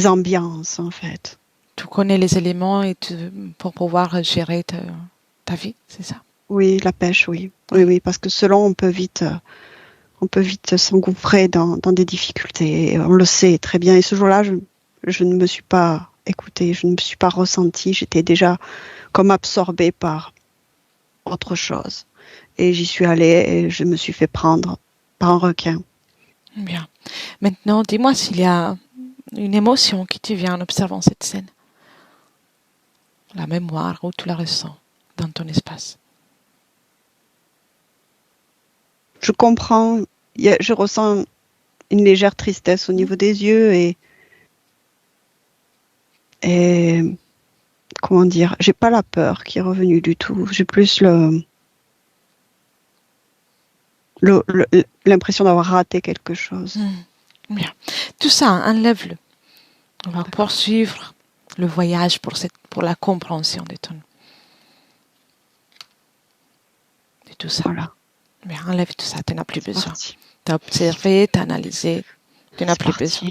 ambiances, en fait. Tu connais les éléments pour pouvoir gérer ta vie, c'est ça? Oui, la pêche, oui. Oui, parce que selon, on peut vite s'engouffrer dans des difficultés. On le sait très bien. Et ce jour-là, je ne me suis pas écoutée, je ne me suis pas ressentie. J'étais déjà comme absorbée par autre chose. Et j'y suis allée et je me suis fait prendre par un requin. Bien. Maintenant, dis-moi s'il y a une émotion qui te vient en observant cette scène. La mémoire, où tu la ressens dans ton espace. Je comprends, je ressens une légère tristesse au niveau des yeux et comment dire, j'ai pas la peur qui est revenue du tout. J'ai plus l'impression d'avoir raté quelque chose. Bien. Tout ça, enlève-le. On va poursuivre le voyage pour la compréhension de tout ça. Voilà. Bien, enlève tout ça, tu n'as plus besoin. Parti. Tu as observé, tu as analysé, tu n'as plus Parti. besoin.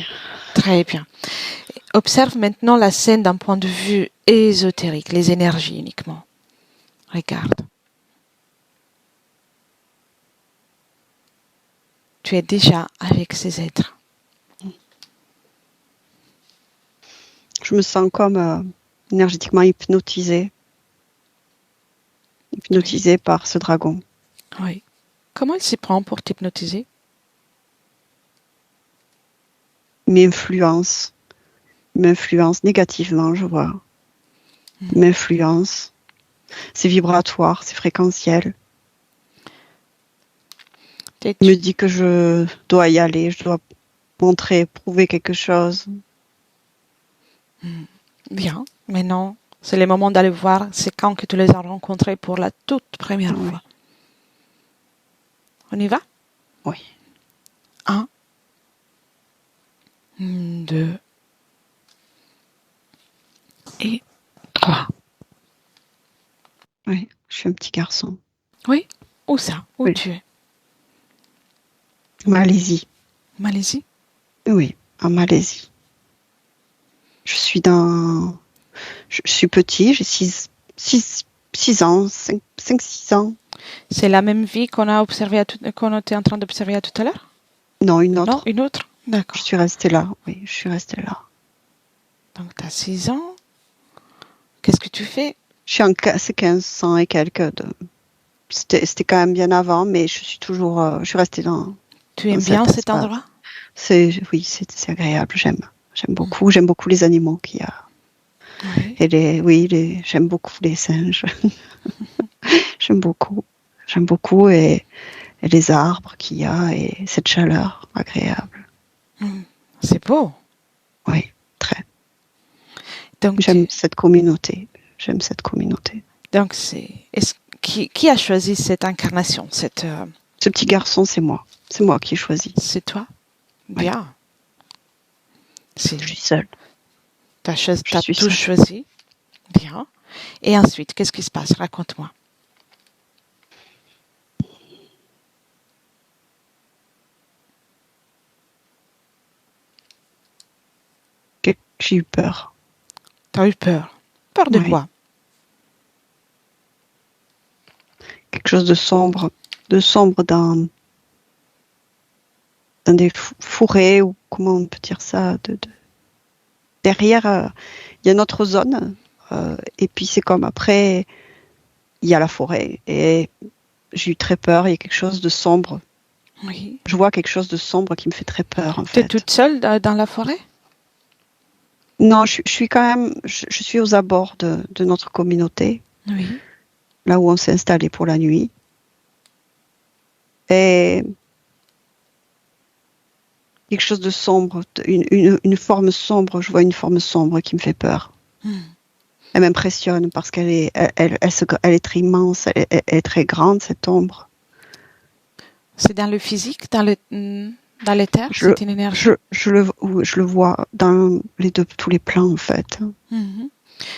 Très bien. Observe maintenant la scène d'un point de vue ésotérique, les énergies uniquement. Regarde. Tu es déjà avec ces êtres. Je me sens comme énergétiquement hypnotisée par ce dragon. Oui. Comment il s'y prend pour t'hypnotiser? Il m'influence négativement, je vois. Il m'influence. C'est vibratoire, c'est fréquentiel. Il me dit que je dois y aller, je dois montrer, prouver quelque chose. Bien, mais non, c'est le moment d'aller voir, c'est quand que tu les as rencontrés pour la toute première fois. On y va? Oui. 1, 2 et 3. Oui, je suis un petit garçon. Oui? Où ça? Où oui. tu es? Malaisie. Malaisie? Oui, en Malaisie. Je suis petit, j'ai 6 ans, 5-6 ans. C'est la même vie qu'on était en train d'observer tout à l'heure? Non, une autre. Non, une autre? D'accord. Je suis restée là, oui, je suis restée là. Donc, tu as 6 ans. Qu'est-ce que tu fais? C'est 15 ans et quelques. C'était quand même bien avant, mais je suis restée dans. Tu aimes bien cet endroit? Oui, c'est agréable, j'aime beaucoup. J'aime beaucoup les animaux qu'il y a. Oui. Et j'aime beaucoup les singes. J'aime beaucoup et les arbres qu'il y a et cette chaleur agréable. C'est beau. Oui, très. Donc j'aime cette communauté. Donc qui a choisi cette incarnation, Ce petit garçon, c'est moi. C'est moi qui ai choisi. C'est toi? Bien. Je suis seule. Tu as tout choisi. Bien. Et ensuite, qu'est-ce qui se passe? Raconte-moi. J'ai eu peur. Tu as eu peur? Peur de quoi? Quelque chose de sombre dans des forêts, ou comment on peut dire ça, derrière, il y a notre zone, et puis c'est comme après, il y a la forêt, et j'ai eu très peur, il y a quelque chose de sombre. Oui. Je vois quelque chose de sombre qui me fait très peur, en fait. Tu es toute seule dans la forêt? Non, je suis quand même, je suis aux abords de notre communauté, oui. Là où on s'est installé pour la nuit. Et quelque chose de sombre, une forme sombre, je vois une forme sombre qui me fait peur. Elle m'impressionne parce qu'elle est très immense, elle est très grande, cette ombre. C'est dans le physique, dans l'éther, c'est une énergie? Je le vois dans tous les plans, en fait.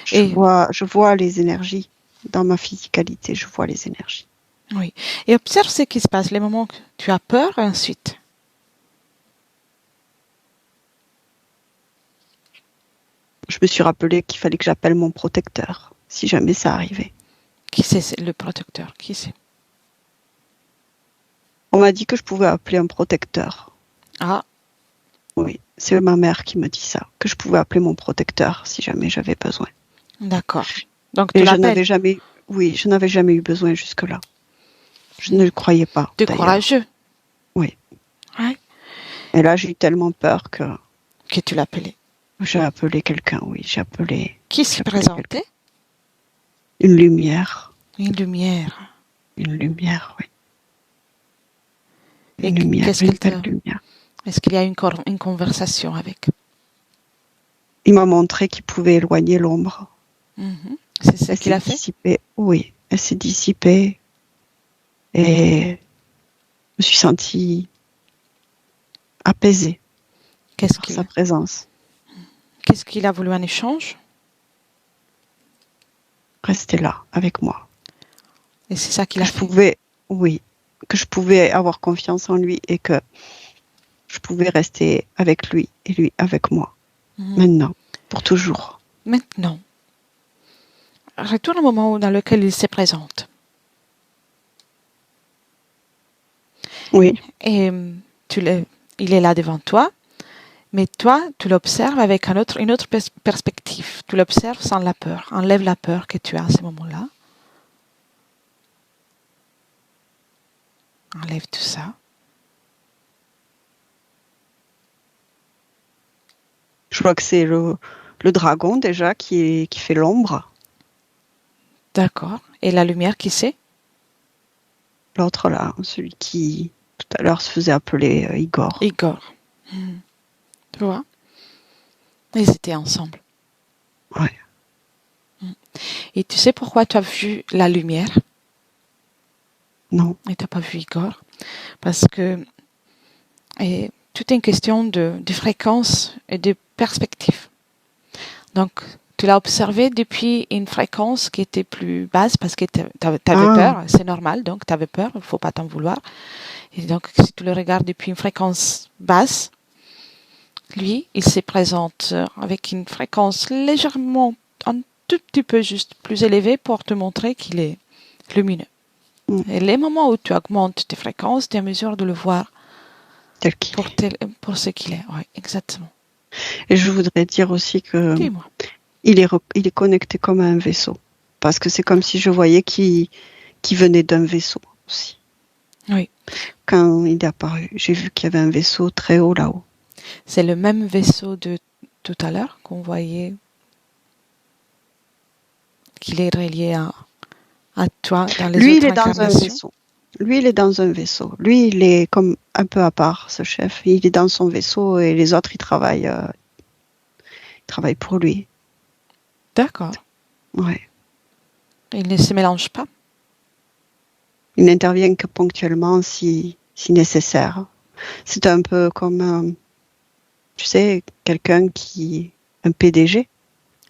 Je vois les énergies. dans ma physicalité, je vois les énergies. Oui. Et observe ce qui se passe, les moments que tu as peur, et ensuite. Je me suis rappelé qu'il fallait que j'appelle mon protecteur, si jamais ça arrivait. Qui c'est le protecteur? Qui c'est? On m'a dit que je pouvais appeler un protecteur. Ah, Oui, c'est ma mère qui me dit ça, que je pouvais appeler mon protecteur si jamais j'avais besoin. d'accord. Donc tu Et je l'appelles. n'avais jamais eu besoin jusque-là. Je ne le croyais pas, De d'ailleurs. courageux. Oui. Ouais. Et là, j'ai eu tellement peur que Que tu l'appelais. j'ai appelé quelqu'un, oui. J'ai appelé Qui s'est présenté? une lumière. Une lumière. Une lumière, oui. Et Une lumière, qu'est-ce une qu'il te... belle lumière. Est-ce qu'il y a une conversation avec? Il m'a montré qu'il pouvait éloigner l'ombre. Mhm. C'est ce Elle qu'il s'est a fait? dissipée. Oui, elle s'est dissipée. Et je me suis sentie apaisée Qu'est-ce par sa présence. qu'il a voulu en échange? Rester là, avec moi. Et c'est ça qu'il a fait. Que je pouvais avoir confiance en lui et que je pouvais rester avec lui et lui avec moi. Maintenant, pour toujours. Maintenant, retourne au moment dans lequel il se présente. Oui, Et il est là devant toi, mais toi, tu l'observes avec une autre perspective. Tu l'observes sans la peur. Enlève la peur que tu as à ce moment-là. Enlève tout ça. je vois que c'est le dragon déjà qui fait l'ombre. D'accord. Et la lumière, qui c'est? L'autre là, celui qui tout à l'heure se faisait appeler Igor. Igor. Tu vois? Ils étaient ensemble. Ouais. Et tu sais pourquoi tu as vu la lumière Non. et tu n'as pas vu Igor? Parce que tout est une question de fréquence et de perspective. Donc, tu l'as observé depuis une fréquence qui était plus basse parce que tu avais peur. C'est normal, donc tu avais peur, il ne faut pas t'en vouloir. Et donc, si tu le regardes depuis une fréquence basse, lui, il se présente avec une fréquence légèrement, un tout petit peu juste plus élevée pour te montrer qu'il est lumineux. Et les moments où tu augmentes tes fréquences, tu es en mesure de le voir Tel qu'il est. Pour ce qu'il est. Oui, exactement. Et je voudrais dire aussi que Dis-moi. il est connecté comme à un vaisseau. Parce que c'est comme si je voyais qu'il venait d'un vaisseau aussi. Oui. Quand il est apparu, j'ai vu qu'il y avait un vaisseau très haut là-haut. C'est le même vaisseau de tout à l'heure qu'on voyait, qu'il est relié à toi dans les Lui, autres il est dans un incarnations. vaisseau. Lui, il est dans un vaisseau. Lui, il est comme un peu à part, ce chef. Il est dans son vaisseau et les autres, ils travaillent pour lui. D'accord. Ouais. Il ne se mélange pas. Il n'intervient que ponctuellement si nécessaire. C'est un peu comme, tu sais, un PDG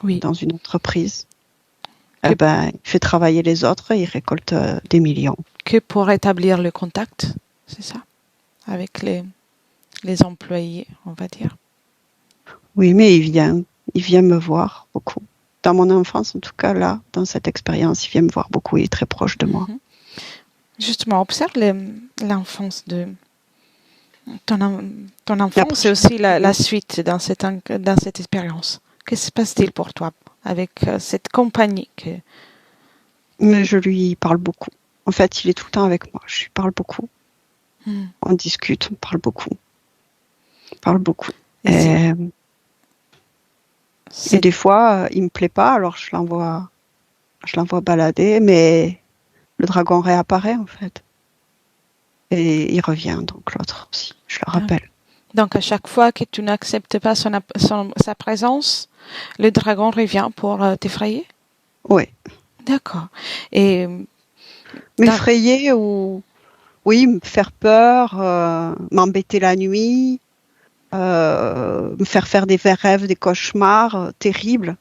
dans une entreprise. Eh ben, il fait travailler les autres et il récolte des millions. Que pour établir le contact, c'est ça, avec les employés, on va dire. Oui, mais il vient me voir beaucoup. Dans mon enfance, en tout cas, là, dans cette expérience, il vient me voir beaucoup. Il est très proche de moi. Justement, observe l'enfance de ton enfance et aussi la suite dans cette expérience. Que se passe-t-il pour toi avec cette compagnie Mais je lui parle beaucoup. En fait, il est tout le temps avec moi. Je lui parle beaucoup. On discute, on parle beaucoup. On parle beaucoup. Et des fois, il me plaît pas, alors je l'envoie balader, mais le dragon réapparaît en fait. Et il revient, donc l'autre aussi, je le rappelle. Donc à chaque fois que tu n'acceptes pas sa présence, le dragon revient pour t'effrayer? Oui. D'accord. Et m'effrayer ou oui, me faire peur, m'embêter la nuit, me faire des rêves, des cauchemars terribles,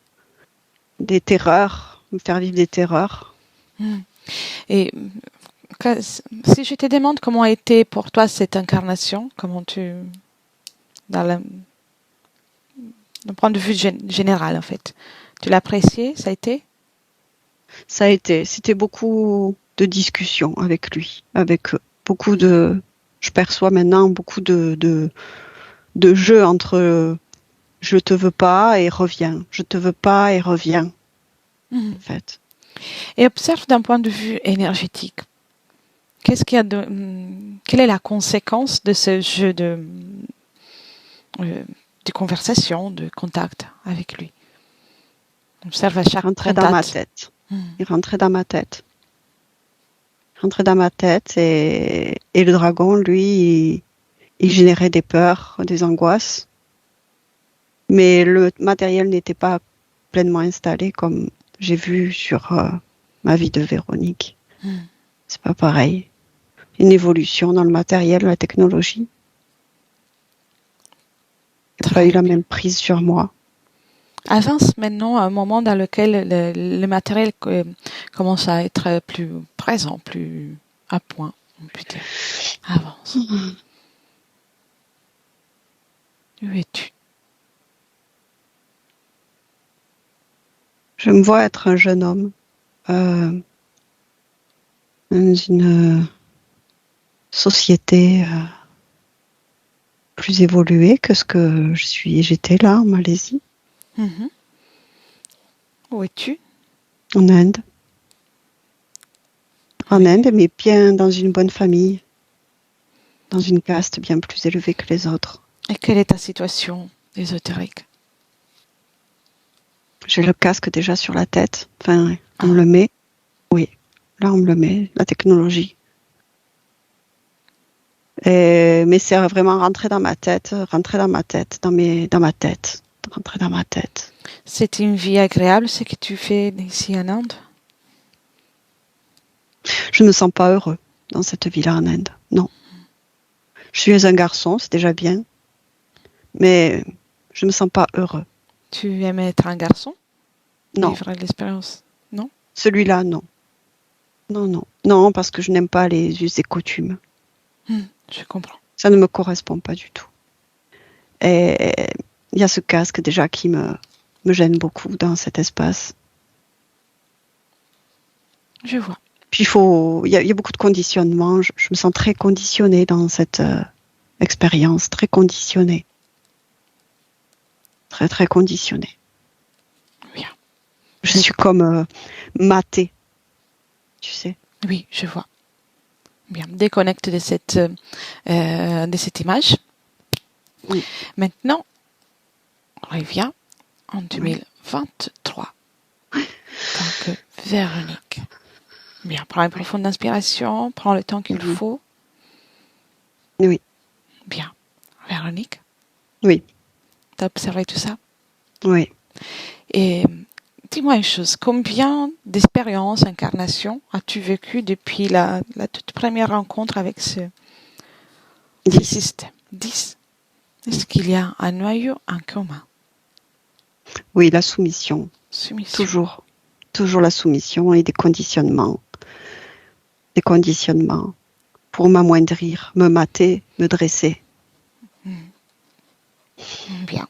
des terreurs, me faire vivre des terreurs. Et si je te demande comment a été pour toi cette incarnation, d'un point de vue général en fait, tu l'as apprécié, ça a été? C'était beaucoup de discussions avec lui, avec je perçois maintenant beaucoup de jeux entre je te veux pas et reviens, je te veux pas et reviens, en fait. Et observe d'un point de vue énergétique. Quelle est la conséquence de ce jeu de conversation, de contact avec lui? Observe à chaque rentrait contact. dans ma tête. Il rentrait dans ma tête. Il rentrait dans ma tête et le dragon, lui, il générait des peurs, des angoisses. Mais le matériel n'était pas pleinement installé comme j'ai vu sur ma vie de Véronique. C'est pas pareil. Une évolution dans le matériel, la technologie. Il n'a pas eu la même prise sur moi. Avance maintenant à un moment dans lequel le matériel commence à être plus présent, plus à point. Putain. Avance. Où es-tu? Je me vois être un jeune homme dans une société plus évoluée que ce que j'étais là en Malaisie. Où es-tu? En Inde. En Inde, mais bien dans une bonne famille, dans une caste bien plus élevée que les autres. Et quelle est ta situation ésotérique? J'ai le casque déjà sur la tête. Enfin, on me le met. Oui, là on me le met, la technologie. Mais c'est vraiment rentrer dans ma tête, dans ma tête. C'est une vie agréable ce que tu fais ici en Inde? Je ne me sens pas heureux dans cette vie-là en Inde, non. Je suis un garçon, c'est déjà bien, mais je ne me sens pas heureux. Tu aimes être un garçon? Non. Vivre l'expérience? Non? Celui-là, non. Non, parce que je n'aime pas les us et coutumes. Je comprends. Ça ne me correspond pas du tout. Et il y a ce casque déjà qui me gêne beaucoup dans cet espace. Je vois. Puis il y a beaucoup de conditionnement. Je me sens très conditionnée dans cette expérience, très conditionnée. Très, très conditionnée. Bien. Je suis comme matée, tu sais. Oui, je vois. Bien, déconnecte de cette image. Oui. Maintenant, on revient en 2023. En tant que Véronique. Bien, prends une profonde inspiration, prends le temps qu'il faut. Oui. Bien. Véronique? Oui. T'as observé tout ça? Oui. Et dis-moi une chose, combien d'expériences, incarnations as-tu vécu depuis la toute première rencontre avec ce système? 10. Est-ce qu'il y a un noyau en commun? Oui, la soumission. Soumission. Toujours la soumission et des conditionnements. Des conditionnements pour m'amoindrir, me mater, me dresser. Bien.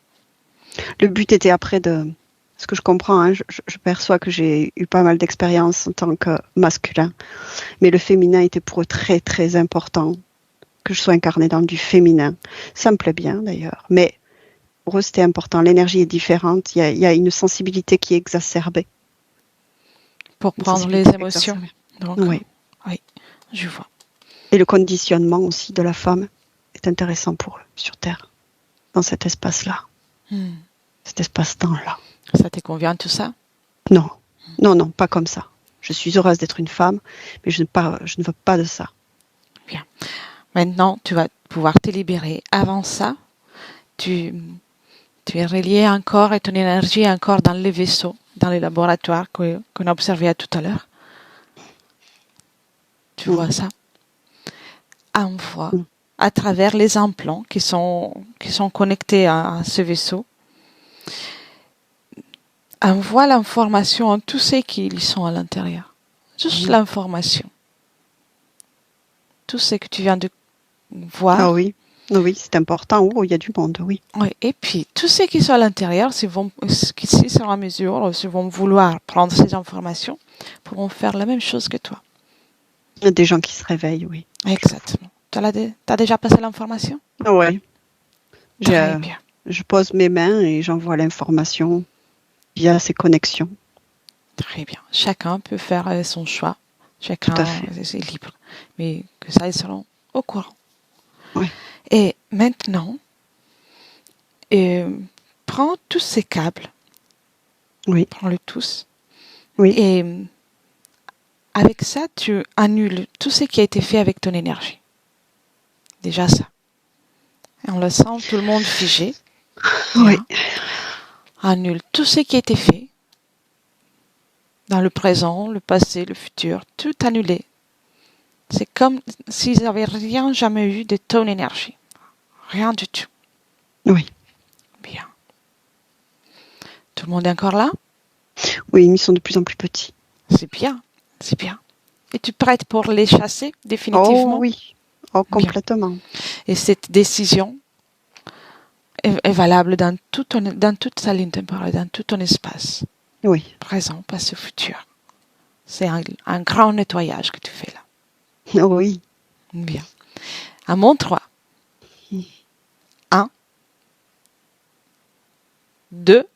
Le but était après de... Ce que je comprends, hein, je perçois que j'ai eu pas mal d'expériences en tant que masculin, mais le féminin était pour eux très très important, que je sois incarnée dans du féminin. Ça me plaît bien d'ailleurs, mais pour eux c'était important. L'énergie est différente, il y a une sensibilité qui est exacerbée. Pour prendre les émotions. Donc, oui, je vois. Et le conditionnement aussi de la femme est intéressant pour eux sur Terre, dans cet espace-là, cet espace-temps-là. Ça te convient tout ça? Non, pas comme ça. Je suis heureuse d'être une femme, mais je ne veux pas de ça. Bien. Maintenant, tu vas pouvoir te libérer. Avant ça, tu es relié encore et ton énergie est encore dans le vaisseau, dans le laboratoire qu'on a observé tout à l'heure. Tu vois ça? Envoie à travers les implants qui sont connectés à ce vaisseau. Envoie l'information à tous ceux qui y sont à l'intérieur. Juste l'information. Tout ce que tu viens de voir. Ah oui, oui, c'est important. Oh, il y a du monde, oui. Oui. Et puis, tous ceux qui sont à l'intérieur, s'ils sont en mesure, s'ils vont vouloir prendre ces informations, pourront faire la même chose que toi. Il y a des gens qui se réveillent, oui. Exactement. T'as déjà passé l'information? Ah ouais. Très bien. Je pose mes mains et j'envoie l'information via ces connexions. Très bien. Chacun peut faire son choix. Chacun Tout à fait. c'est libre. Mais que ça, ils seront au courant. Oui. Et maintenant, prends tous ces câbles. Oui. Prends-les tous. Oui. Et avec ça, tu annules tout ce qui a été fait avec ton énergie. Déjà ça. Et on le sent, tout le monde figé. Oui. Annule tout ce qui a été fait. Dans le présent, le passé, le futur, tout annulé. C'est comme s'ils n'avaient rien jamais eu de ton énergie. Rien du tout. Oui. Bien. Tout le monde est encore là? Oui, ils sont de plus en plus petits. C'est bien. C'est bien. Et tu prêtes pour les chasser définitivement? Oh oui. Oh, complètement. Bien. Et cette décision est valable dans toute sa ligne temporelle, dans tout ton espace. Oui. Présent, passé, futur. C'est un grand nettoyage que tu fais là. Oh oui. Bien. À mon 3. 1, 2,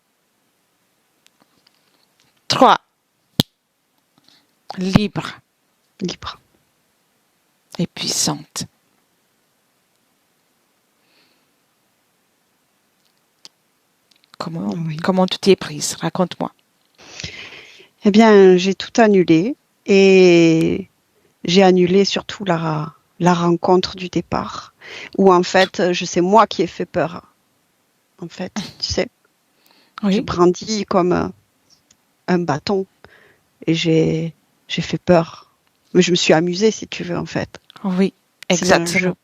3. Libre Libre. et puissante. Comment tu t'y es prise? Raconte-moi. Eh bien, j'ai tout annulé et j'ai annulé surtout la rencontre du départ où en fait, c'est moi qui ai fait peur. En fait, tu sais, j'ai brandi comme un bâton et j'ai fait peur. Mais je me suis amusée, si tu veux, en fait. Oui, exactement.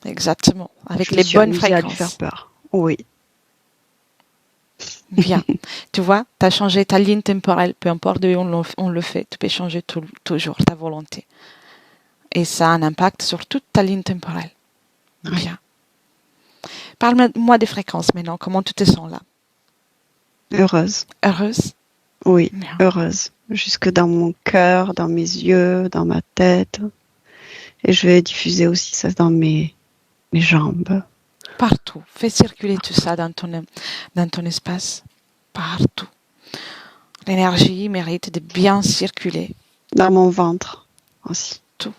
Exactement. Avec les bonnes fréquences. À lui faire peur. Oui. Bien. Tu vois, tu as changé ta ligne temporelle, peu importe où on le fait, tu peux changer toujours ta volonté. Et ça a un impact sur toute ta ligne temporelle. Oui. Bien. Parle-moi des fréquences maintenant. Comment tu te sens là? Heureuse. Heureuse? Oui, Bien. heureuse. Jusque dans mon cœur, dans mes yeux, dans ma tête. Et je vais diffuser aussi ça dans mes jambes. Partout. Fais circuler tout ça dans ton espace. Partout. L'énergie mérite de bien circuler. Dans mon ventre aussi. Tout.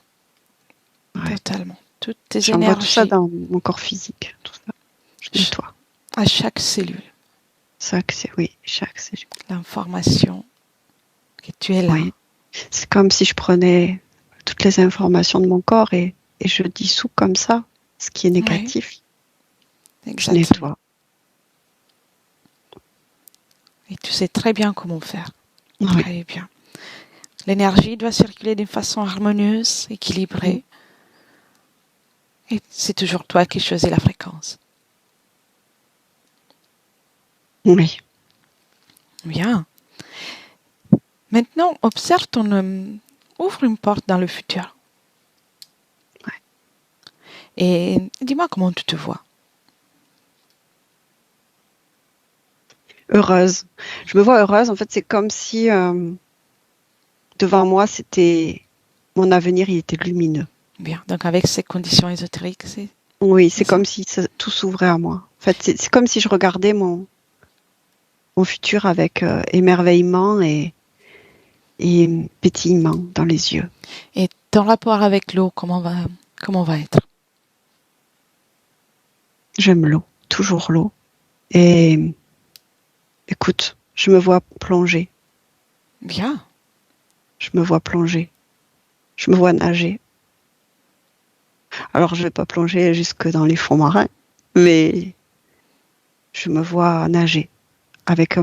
Ouais. Totalement. Toutes tes J'envoie énergies. tout ça dans mon corps physique. Tout ça. Je nettoie. À chaque cellule. Chaque cellule. L'information que tu es là. Oui. C'est comme si je prenais toutes les informations de mon corps et je dissous comme ça ce qui est négatif. Oui. Exactement. Je nettoie. Et tu sais très bien comment faire. Oui. Très bien. L'énergie doit circuler d'une façon harmonieuse, équilibrée. Et c'est toujours toi qui choisis la fréquence. Oui. Bien. Maintenant, observe ouvre une porte dans le futur. Ouais. Et dis-moi comment tu te vois. Heureuse. Je me vois heureuse. En fait, c'est comme si devant moi, c'était mon avenir, il était lumineux. Bien. Donc, avec ces conditions ésotériques, c'est... Oui, c'est comme si tout s'ouvrait à moi. En fait, c'est comme si je regardais mon futur avec émerveillement et pétillement dans les yeux. Et ton rapport avec l'eau, comment va être? J'aime l'eau, toujours l'eau. Et écoute, je me vois plonger. Bien. Je me vois plonger. Je me vois nager. Alors, je vais pas plonger jusque dans les fonds marins, mais je me vois nager avec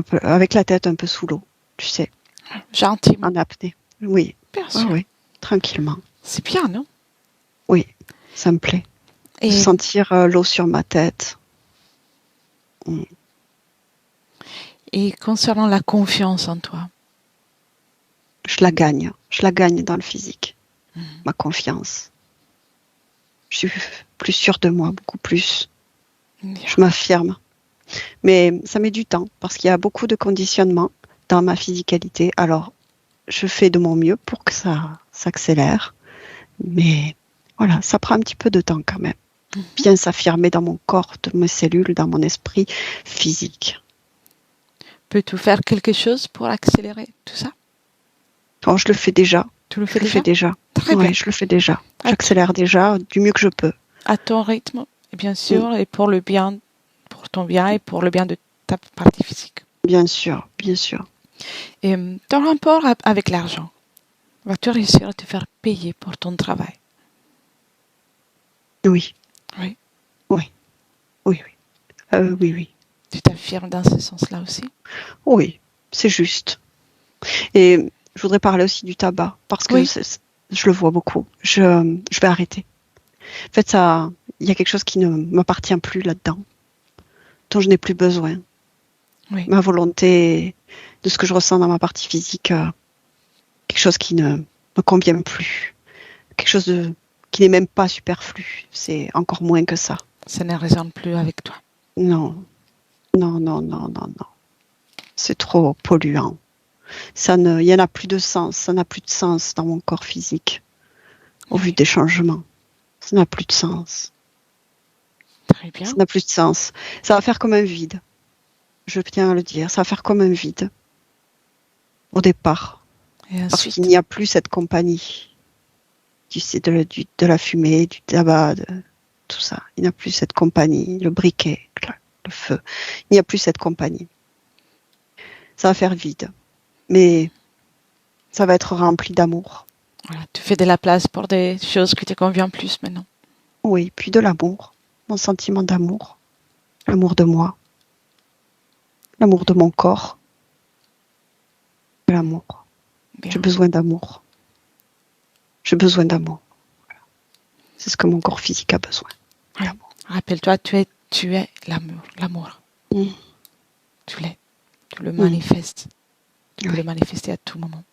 la tête un peu sous l'eau, tu sais. Gentiment. En apnée. Oui. Bien sûr. Oui, tranquillement. C'est bien, non? Oui, ça me plaît. Et sentir l'eau sur ma tête. Et concernant la confiance en toi, Je la gagne. Je la gagne dans le physique. Ma confiance. Je suis plus sûre de moi, beaucoup plus. Bien. Je m'affirme. Mais ça met du temps parce qu'il y a beaucoup de conditionnement dans ma physicalité. Alors, je fais de mon mieux pour que ça s'accélère. Mais voilà, ça prend un petit peu de temps quand même. Bien s'affirmer dans mon corps, dans mes cellules, dans mon esprit physique. Peux-tu faire quelque chose pour accélérer tout ça? Oh, je le fais déjà. Tu le Je fais le déjà? fais déjà. Très Oui, bien. je le fais déjà. Ah. J'accélère déjà du mieux que je peux. À ton rythme, et bien sûr, et pour le bien, pour ton bien et pour le bien de ta partie physique. Bien sûr, bien sûr. Et ton rapport avec l'argent, vas-tu réussir à te faire payer pour ton travail? Oui. Oui. Oui. Oui, oui. Oui, oui. Tu t'affirmes dans ce sens-là aussi? Oui, c'est juste. Et je voudrais parler aussi du tabac, parce que Oui. je le vois beaucoup. Je vais arrêter. En fait, il y a quelque chose qui ne m'appartient plus là-dedans, dont je n'ai plus besoin. Oui. Ma volonté de ce que je ressens dans ma partie physique, quelque chose qui ne me convient plus. Quelque chose qui n'est même pas superflu. C'est encore moins que ça. Ça ne résonne plus avec toi. Non. Non, non, non, non, non. C'est trop polluant. Il y en a plus de sens. Ça n'a plus de sens dans mon corps physique. Au vu des changements. Ça n'a plus de sens. Très bien. Ça n'a plus de sens. Ça va faire comme un vide. Je tiens à le dire. Ça va faire comme un vide. Au départ. Et Parce ensuite, qu'il n'y a plus cette compagnie. De la fumée, du tabac, de tout ça. Il n'y a plus cette compagnie. Le briquet, le feu. Il n'y a plus cette compagnie. Ça va faire vide. Mais ça va être rempli d'amour. voilà, tu fais de la place pour des choses qui te conviennent plus maintenant. Oui, puis de l'amour. Mon sentiment d'amour. L'amour de moi. L'amour de mon corps. L'amour. Bien. J'ai besoin d'amour. J'ai besoin d'amour. Voilà. C'est ce que mon corps physique a besoin. Oui. Rappelle-toi, tu es l'amour. L'amour. Tu l'es. Tu le manifestes. Tu peux le manifester à tout moment.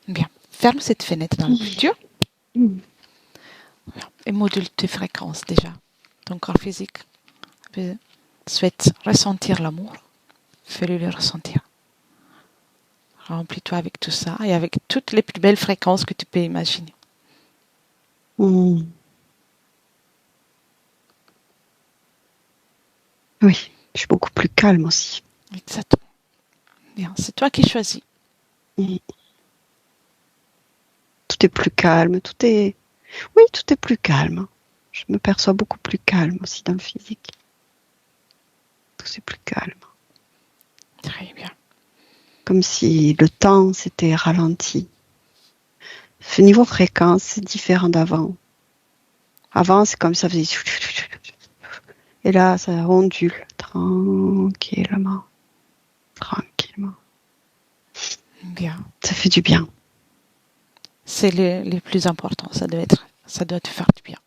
Bien. Ferme cette fenêtre dans le futur. Et module tes fréquences déjà. Ton corps physique souhaite ressentir l'amour. Fais-le le ressentir. Remplis-toi avec tout ça et avec toutes les plus belles fréquences que tu peux imaginer. Oui, je suis beaucoup plus calme aussi. Exactement. Bien, c'est toi qui choisis. Tout est plus calme, tout est plus calme. Je me perçois beaucoup plus calme aussi dans le physique. Tout est plus calme. Très bien. Comme si le temps s'était ralenti. Ce niveau fréquence, c'est différent d'avant. Avant, c'est comme ça faisait... Et là, ça ondule tranquillement. Tranquillement. Bien. Ça fait du bien. C'est le plus important. Ça doit te faire du bien.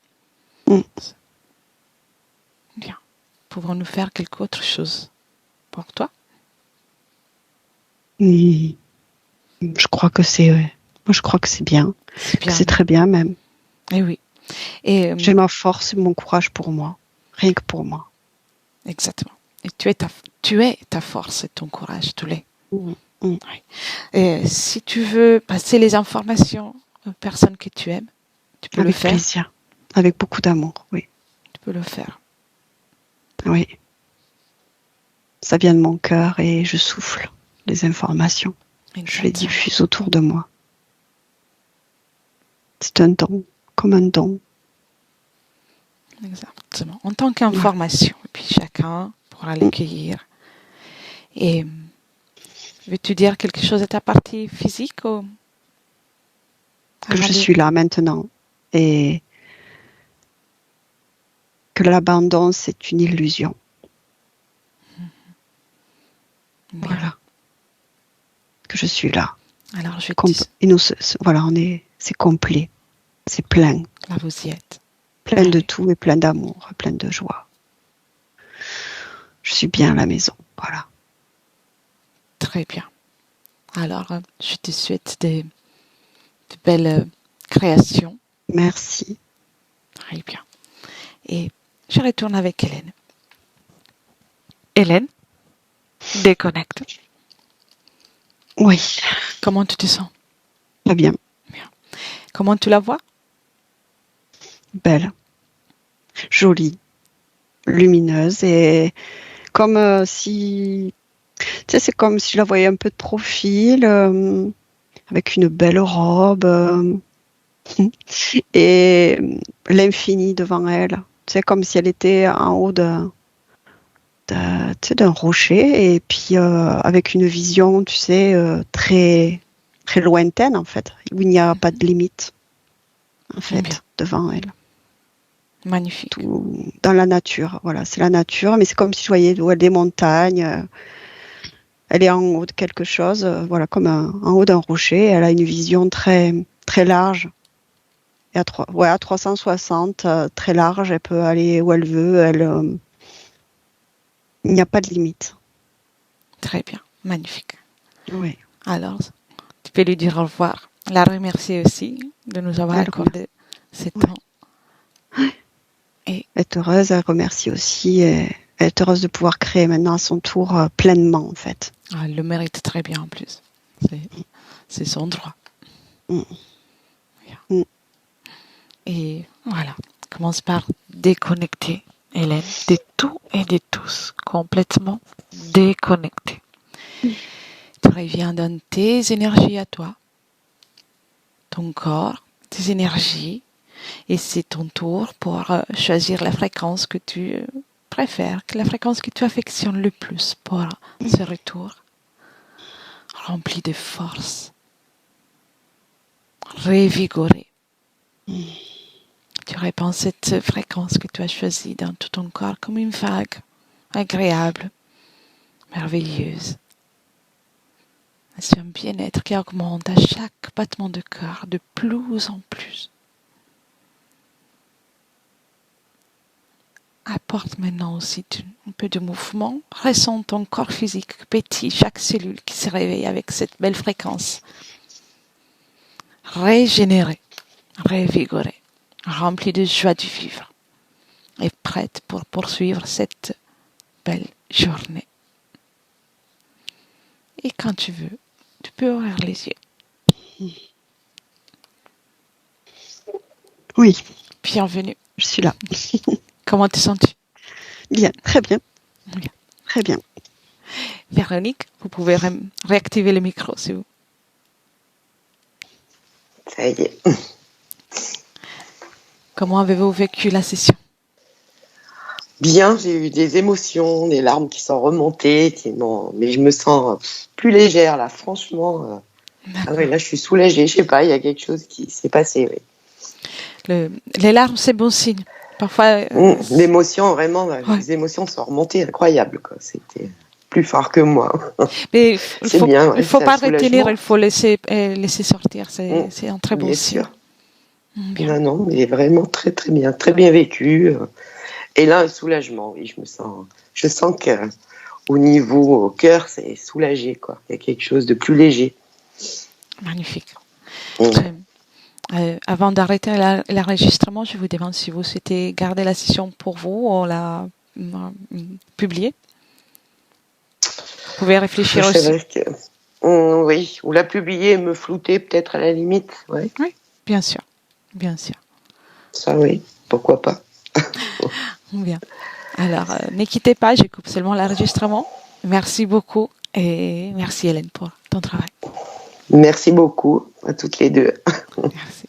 Bien. Pouvons-nous faire quelque autre chose pour toi? Je crois que c'est... Moi, je crois que c'est bien. C'est très bien même. Et oui. Et, j'ai ma force et mon courage pour moi. Rien que pour moi. Exactement. Et tu es ta force et ton courage, tu l'es. Oui. Et si tu veux passer les informations aux personnes que tu aimes, tu peux le faire. Avec plaisir. Avec beaucoup d'amour, oui. Tu peux le faire. Oui. Ça vient de mon cœur et je souffle les informations. Exactement. Je les diffuse autour de moi. C'est un don, comme un don. Exactement. En tant qu'information. Et puis chacun pourra l'accueillir. Et veux-tu dire quelque chose à ta partie physique ou... Que je suis là maintenant et que l'abandon c'est une illusion. Voilà. Que je suis là. Alors et nous, voilà, c'est complet, c'est plein. Là vous y êtes. Plein de tout et plein d'amour, plein de joie. Je suis bien à la maison, voilà. Très bien. Alors, je te souhaite de belles créations. Merci. Très bien. Et je retourne avec Hélène. Hélène, déconnecte. Oui, Comment tu te sens? très bien. Comment tu la vois? Belle, jolie, lumineuse et comme si, tu sais, c'est comme si je la voyais un peu de profil, avec une belle robe et l'infini devant elle. Tu sais, comme si elle était en haut tu sais, d'un rocher et puis avec une vision, tu sais, très, très lointaine en fait, où il n'y a pas de limite en fait Bien. devant elle. Magnifique. Tout dans la nature, voilà, c'est la nature, mais c'est comme si je voyais des montagnes. Elle est en haut de quelque chose, voilà, comme en haut d'un rocher. Elle a une vision très, très large. Et à 360, très large. Elle peut aller où elle veut. Il n'y a pas de limite. Très bien. Magnifique. Oui. Alors, tu peux lui dire au revoir. La remercier aussi de nous avoir accordé ce temps. Et Elle est heureuse, elle remercie aussi. Et elle est heureuse de pouvoir créer maintenant à son tour pleinement, en fait. elle le mérite très bien en plus. C'est son droit. Mm. Bien. Mm. Et voilà. Commence par déconnecter, Hélène, de tout et de tous. Complètement déconnecter. Tu reviens dans tes énergies à toi, ton corps, tes énergies. Et c'est ton tour pour choisir la fréquence que tu préfères, la fréquence que tu affectionnes le plus pour ce retour rempli de force, revigoré. Tu répands cette fréquence que tu as choisie dans tout ton corps comme une vague agréable, merveilleuse. C'est un bien-être qui augmente à chaque battement de cœur de plus en plus. Apporte maintenant aussi un peu de mouvement. Ressens ton corps physique petit, chaque cellule qui se réveille avec cette belle fréquence. Régénérée, revigorée, remplie de joie de vivre et prête pour poursuivre cette belle journée. Et quand tu veux, tu peux ouvrir les yeux. Oui. Bienvenue. Je suis là. Comment te sens-tu? Bien, très bien. Bien. Très bien. Véronique, vous pouvez réactiver le micro si vous. Ça y est. Comment avez-vous vécu la session? Bien, j'ai eu des émotions, des larmes qui sont remontées, mais je me sens plus légère là, franchement. Ah ouais, là je suis soulagée, je sais pas, il y a quelque chose qui s'est passé. Oui. Les larmes, c'est bon signe. Parfois. L'émotion, vraiment, les émotions sont remontées, incroyables, quoi. C'était plus fort que moi. Mais il ne faut pas retenir, il faut laisser sortir. C'est un très bon signe. Bien. Non, mais vraiment très très bien vécu. Et là, un soulagement, oui, je sens que au niveau au cœur, c'est soulagé, quoi. Il y a quelque chose de plus léger. Magnifique. Avant d'arrêter l'enregistrement, je vous demande si vous souhaitez garder la session pour vous ou la publier. Vous pouvez réfléchir aussi. Oui, ou la publier et me flouter peut-être à la limite. Ouais. Oui, bien sûr. Bien sûr. Ça, oui, pourquoi pas. Bien. Alors, ne quittez pas, je coupe seulement l'enregistrement. Merci beaucoup et merci Hélène pour ton travail. Merci beaucoup à toutes les deux. Merci.